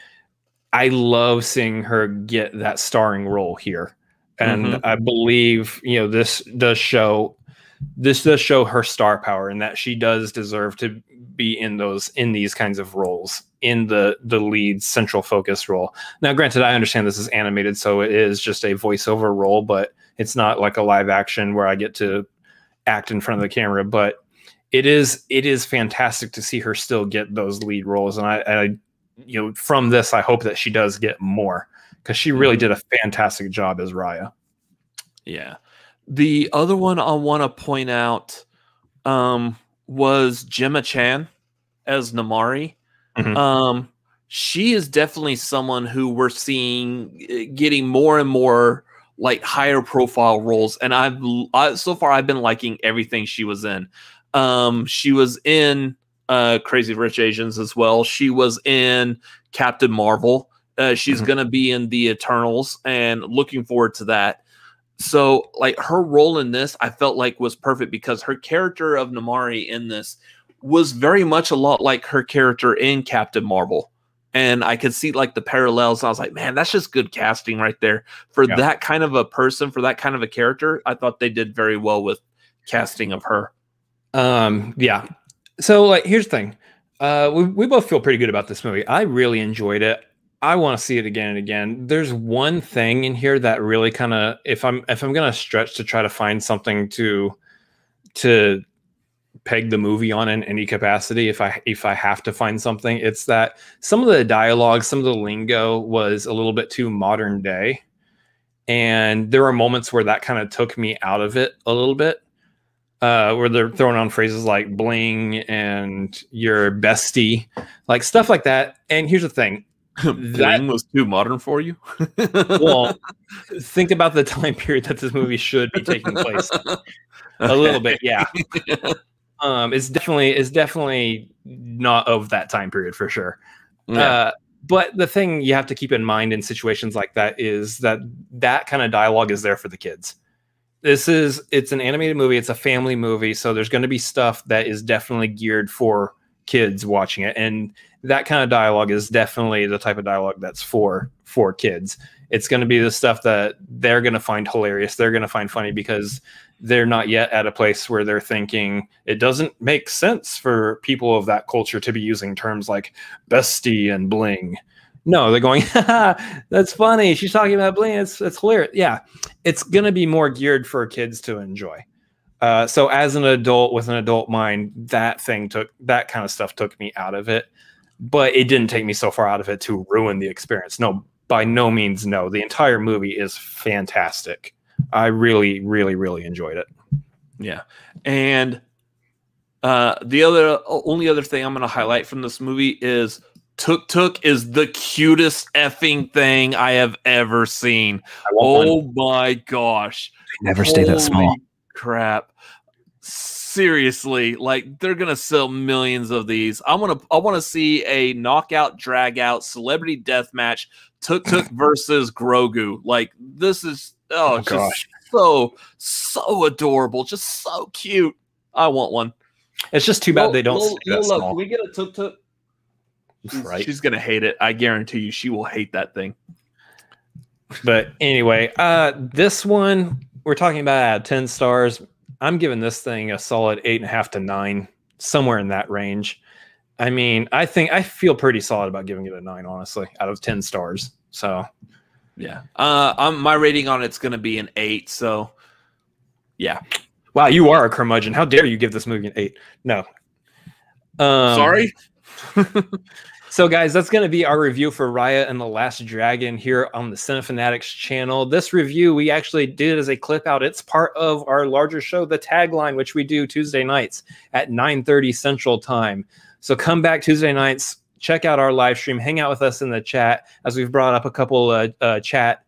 I love seeing her get that starring role here. And I believe, you know, this does show this does show her star power and that she does deserve to be in these kinds of roles, in the lead central focus role. Now, granted, I understand this is animated, so it is just a voiceover role, but it's not like a live action where I get to act in front of the camera. But it is fantastic to see her still get those lead roles, and I from this, I hope that she does get more, because she really did a fantastic job as Raya. Yeah. The other one I want to point out was Gemma Chan as Namari. She is definitely someone who we're seeing getting more and more like higher profile roles, and so far I've been liking everything she was in. She was in Crazy Rich Asians as well. She was in Captain Marvel. She's gonna be in the Eternals, and looking forward to that. So, like, her role in this, I felt like was perfect, because her character of Namari in this was very much a lot like her character in Captain Marvel. And I could see, like, the parallels. I was like, man, that's just good casting right there. For that kind of a person, for that kind of a character, I thought they did very well with casting of her. Yeah. So, like, here's the thing. We both feel pretty good about this movie. I really enjoyed it. I want to see it again and again. There's one thing in here that really kind of, if I'm going to stretch to try to find something to peg the movie on in any capacity, if I have to find something, it's that some of the dialogue, some of the lingo was a little bit too modern day. And there were moments where that kind of took me out of it a little bit, where they're throwing on phrases like bling and your bestie, like stuff like that. And here's the thing. That was too modern for you? Well, think about the time period that this movie should be taking place in. A little bit, yeah. It's definitely not of that time period for sure. Yeah. But the thing you have to keep in mind in situations like that is that kind of dialogue is there for the kids. It's an animated movie, it's a family movie, so there's going to be stuff that is definitely geared for kids watching it, and that kind of dialogue is definitely the type of dialogue that's for kids. It's going to be the stuff that they're going to find hilarious, they're going to find funny, because they're not yet at a place where they're thinking it doesn't make sense for people of that culture to be using terms like bestie and bling. No, they're going, that's funny, she's talking about bling, it's hilarious. Yeah, it's going to be more geared for kids to enjoy. So as an adult with an adult mind, that kind of stuff took me out of it, but it didn't take me so far out of it to ruin the experience. No, by no means. No, the entire movie is fantastic. I really, really, really enjoyed it. Yeah. And the only other thing I'm going to highlight from this movie is Tuk Tuk is the cutest effing thing I have ever seen. Oh my gosh. They never stay that small. Crap. Seriously, like, they're gonna sell millions of these. I want to see a knockout drag out celebrity death match, Tuk Tuk versus Grogu. Like, this is just so adorable, just so cute. I want one. It's just too bad they don't stay that small. Can we get a Tuk Tuk? Right. She's gonna hate it. I guarantee you, she will hate that thing. But anyway, this one we're talking about out of 10 stars. I'm giving this thing a solid 8.5 to 9, somewhere in that range. I mean, I feel pretty solid about giving it a 9, honestly, out of 10 stars. So, yeah, my rating on it's going to be an 8. So, yeah. Wow, you are a curmudgeon. How dare you give this movie an 8? No. Sorry. So, guys, that's going to be our review for Raya and the Last Dragon here on the Cinefanatics channel. This review we actually did as a clip out. It's part of our larger show, The Tagline, which we do Tuesday nights at 9:30 Central Time. So come back Tuesday nights, check out our live stream, hang out with us in the chat, as we've brought up a couple chat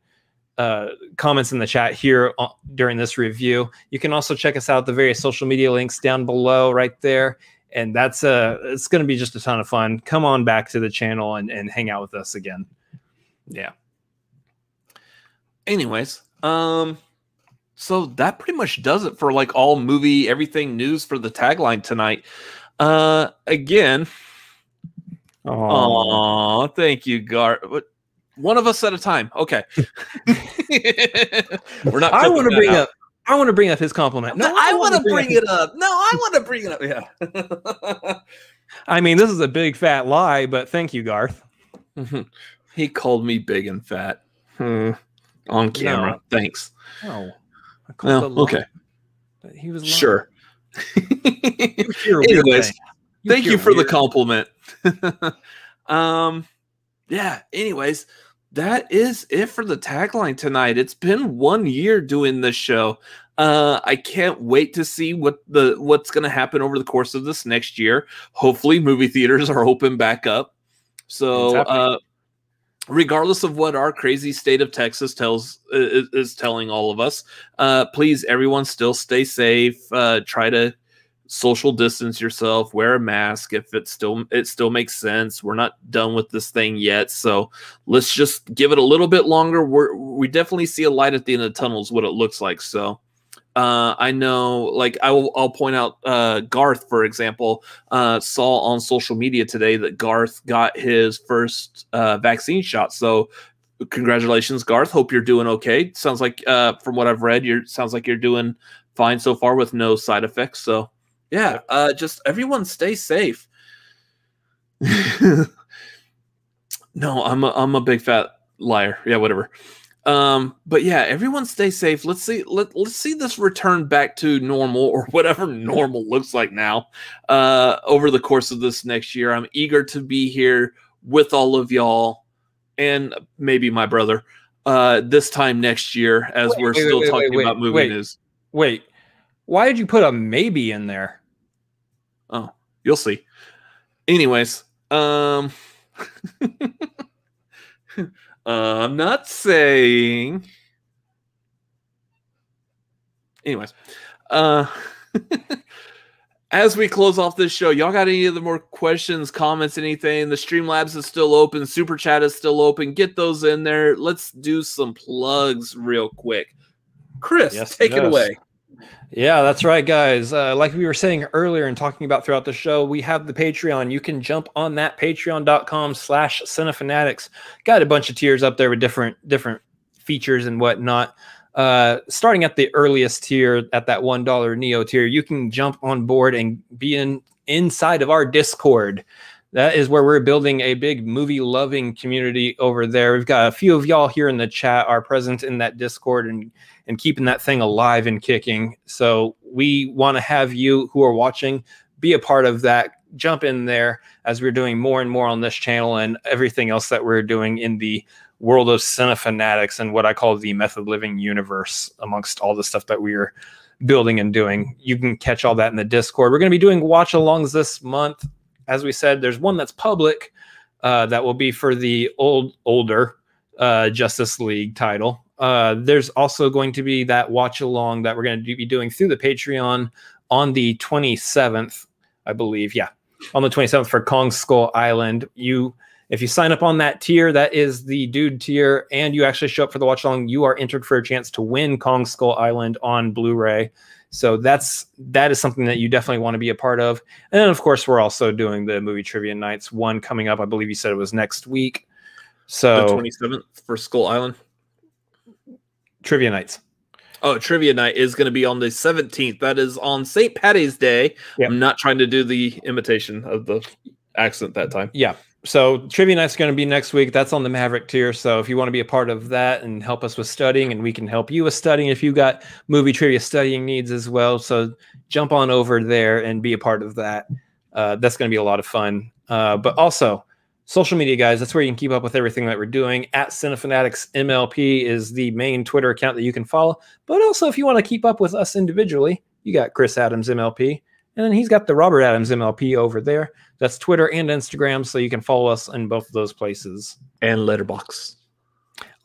comments in the chat here during this review. You can also check us out, the various social media links down below right there. And that's it's going to be just a ton of fun. Come on back to the channel and hang out with us again. Yeah. Anyways, so that pretty much does it for like all movie, everything news for the tagline tonight. Again. Oh, thank you, Garth. One of us at a time. Okay. We're not. I want to bring up. I want to bring up his compliment. No, I want to bring it up. No, I want to bring it up. Yeah. I mean, this is a big fat lie, but thank you, Garth. He called me big and fat on camera. No. Thanks. No. Okay. He was sure. Anyways, thank you for the compliment. Yeah. Anyways, that is it for the tagline tonight. It's been 1 year doing this show. I can't wait to see what's going to happen over the course of this next year. Hopefully, movie theaters are open back up. So, regardless of what our crazy state of Texas is telling all of us, please, everyone, still stay safe. Try to social distance yourself. Wear a mask if it still makes sense. We're not done with this thing yet, so let's just give it a little bit longer. We definitely see a light at the end of the tunnel, is what it looks like. So. I know, like I'll point out Garth, for example, saw on social media today that Garth got his first vaccine shot. So congratulations, Garth. Hope you're doing okay. Sounds like from what I've read, sounds like you're doing fine so far with no side effects. So yeah, just everyone stay safe. No, I'm a big fat liar. Yeah, whatever. But yeah, everyone stay safe. Let's see this return back to normal, or whatever normal looks like now, over the course of this next year. I'm eager to be here with all of y'all and maybe my brother, this time next year, as we're still talking about movie news. Wait, why did you put a maybe in there? Oh, you'll see. Anyways, I'm not saying. Anyways, as we close off this show, y'all got any other more questions, comments, anything? The Streamlabs is still open. Super Chat is still open. Get those in there. Let's do some plugs real quick. Chris, take it away. Yeah, that's right, guys. Like we were saying earlier and talking about throughout the show, we have the Patreon. You can jump on that, patreon.com/cinefanatics. Got a bunch of tiers up there with different features and whatnot. Starting at the earliest tier, at that $1 Neo tier, you can jump on board and be inside of our Discord. That is where we're building a big movie-loving community over there. We've got a few of y'all here in the chat are present in that Discord and keeping that thing alive and kicking. So we want to have you who are watching be a part of that. Jump in there, as we're doing more and more on this channel and everything else that we're doing in the world of Cinefanatics and what I call the method living universe, amongst all the stuff that we're building and doing. You can catch all that in the Discord. We're going to be doing watch alongs this month. As we said, there's one that's public that will be for the older Justice League title. There's also going to be that watch along that we're going to be doing through the Patreon on the 27th, I believe. Yeah, on the 27th for Kong Skull Island. If you sign up on that tier, that is the dude tier, and you actually show up for the watch along, you are entered for a chance to win Kong Skull Island on Blu-ray. So that is something that you definitely want to be a part of. And then, of course, we're also doing the movie trivia nights. One coming up, I believe you said it was next week. So the 27th for Skull Island. Trivia nights. Oh, trivia night is going to be on the 17th. That is on St. Patty's Day. Yep. I'm not trying to do the imitation of the accent that time. Yeah. So trivia night's going to be next week. That's on the Maverick tier. So if you want to be a part of that and help us with studying, and we can help you with studying if you got movie trivia studying needs as well. So jump on over there and be a part of that. That's going to be a lot of fun. But also social media, guys, that's where you can keep up with everything that we're doing. At Cinefanatics MLP is the main Twitter account that you can follow. But also, if you want to keep up with us individually, you got Chris Adams MLP. And then he's got the Robert Adams MLP over there. That's Twitter and Instagram, so you can follow us in both of those places. And Letterboxd.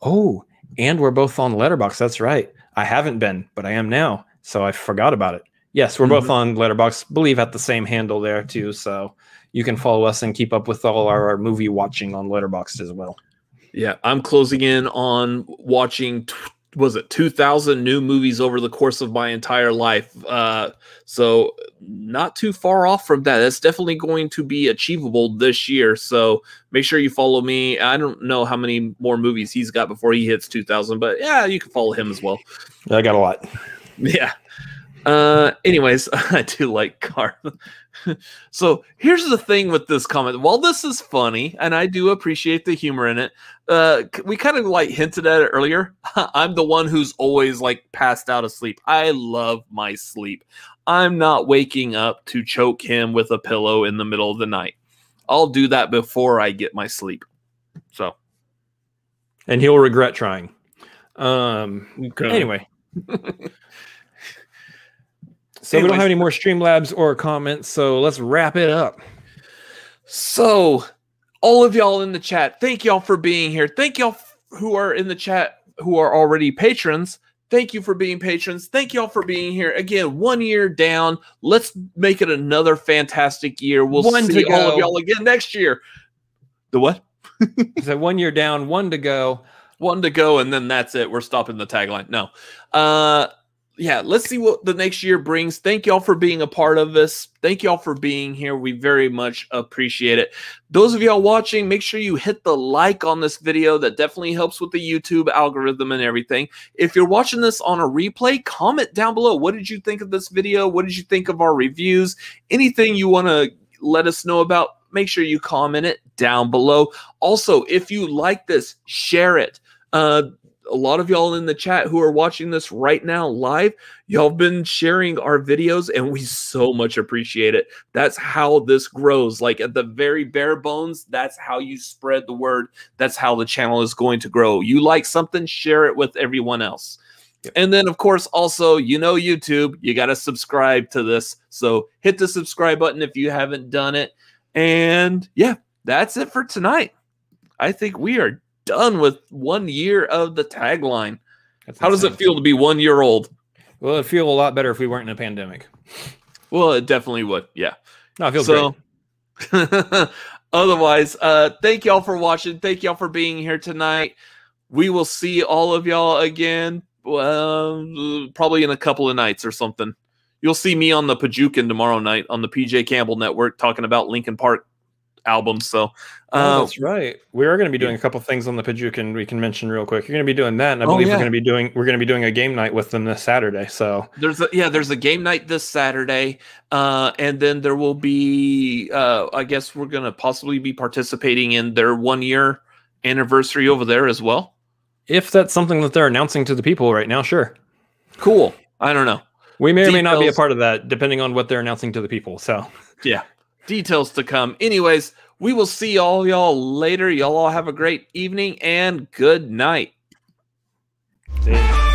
Oh, and we're both on Letterboxd. That's right. I haven't been, but I am now, so I forgot about it. Yes, we're both on Letterboxd. Believe at the same handle there, too, so you can follow us and keep up with all our movie watching on Letterboxd as well. Yeah, I'm closing in on watching 2,000 new movies over the course of my entire life. So not too far off from that. That's definitely going to be achievable this year. So make sure you follow me. I don't know how many more movies he's got before he hits 2,000, but yeah, you can follow him as well. I got a lot. Yeah. Anyways, I do like Garth. So here's the thing with this comment. While this is funny, and I do appreciate the humor in it, we kind of like hinted at it earlier. I'm the one who's always like passed out asleep. I love my sleep. I'm not waking up to choke him with a pillow in the middle of the night. I'll do that before I get my sleep. So, and he'll regret trying. Anyway. So we don't have any more Streamlabs or comments, so let's wrap it up. So, all of y'all in the chat, thank y'all for being here. Thank y'all who are in the chat who are already patrons. Thank you for being patrons. Thank y'all for being here. Again, 1 year down. Let's make it another fantastic year. We'll see all of y'all again next year. The what? So 1 year down, 1 to go. 1 to go, and then that's it. We're stopping the tagline. No. Yeah, let's see what the next year brings. Thank y'all for being a part of this. Thank y'all for being here. We very much appreciate it. Those of y'all watching, make sure you hit the like on this video. That definitely helps with the YouTube algorithm and everything. If you're watching this on a replay, comment down below. What did you think of this video? What did you think of our reviews? Anything you want to let us know about, make sure you comment it down below. Also, if you like this, share it. A lot of y'all in the chat who are watching this right now live, y'all have been sharing our videos, and we so much appreciate it. That's how this grows. Like at the very bare bones, that's how you spread the word. That's how the channel is going to grow. You like something, share it with everyone else. Yep. And then, of course, also, you know, YouTube, you got to subscribe to this. So hit the subscribe button if you haven't done it. And yeah, that's it for tonight. I think we are done with 1 year of the tagline. How does it feel to be 1 year old? Well, it'd feel a lot better if we weren't in a pandemic. Well, it definitely would. Yeah. No, it feels great. Otherwise, thank y'all for watching. Thank y'all for being here tonight. We will see all of y'all again, probably in a couple of nights or something. You'll see me on the Pajukin tomorrow night on the PJ Campbell Network talking about Linkin Park albums. So that's right. We are going to be doing a couple things on the Pajukin we can mention real quick. You're going to be doing that, and I believe we're going to be doing a game night with them this Saturday. So there's a game night this Saturday, and then there will be I guess we're going to possibly be participating in their 1 year anniversary over there as well. If that's something that they're announcing to the people right now, sure. Cool. I don't know. We may or may not be a part of that, depending on what they're announcing to the people. So yeah. Details to come. Anyways, we will see all y'all later. Y'all all have a great evening and good night. See you.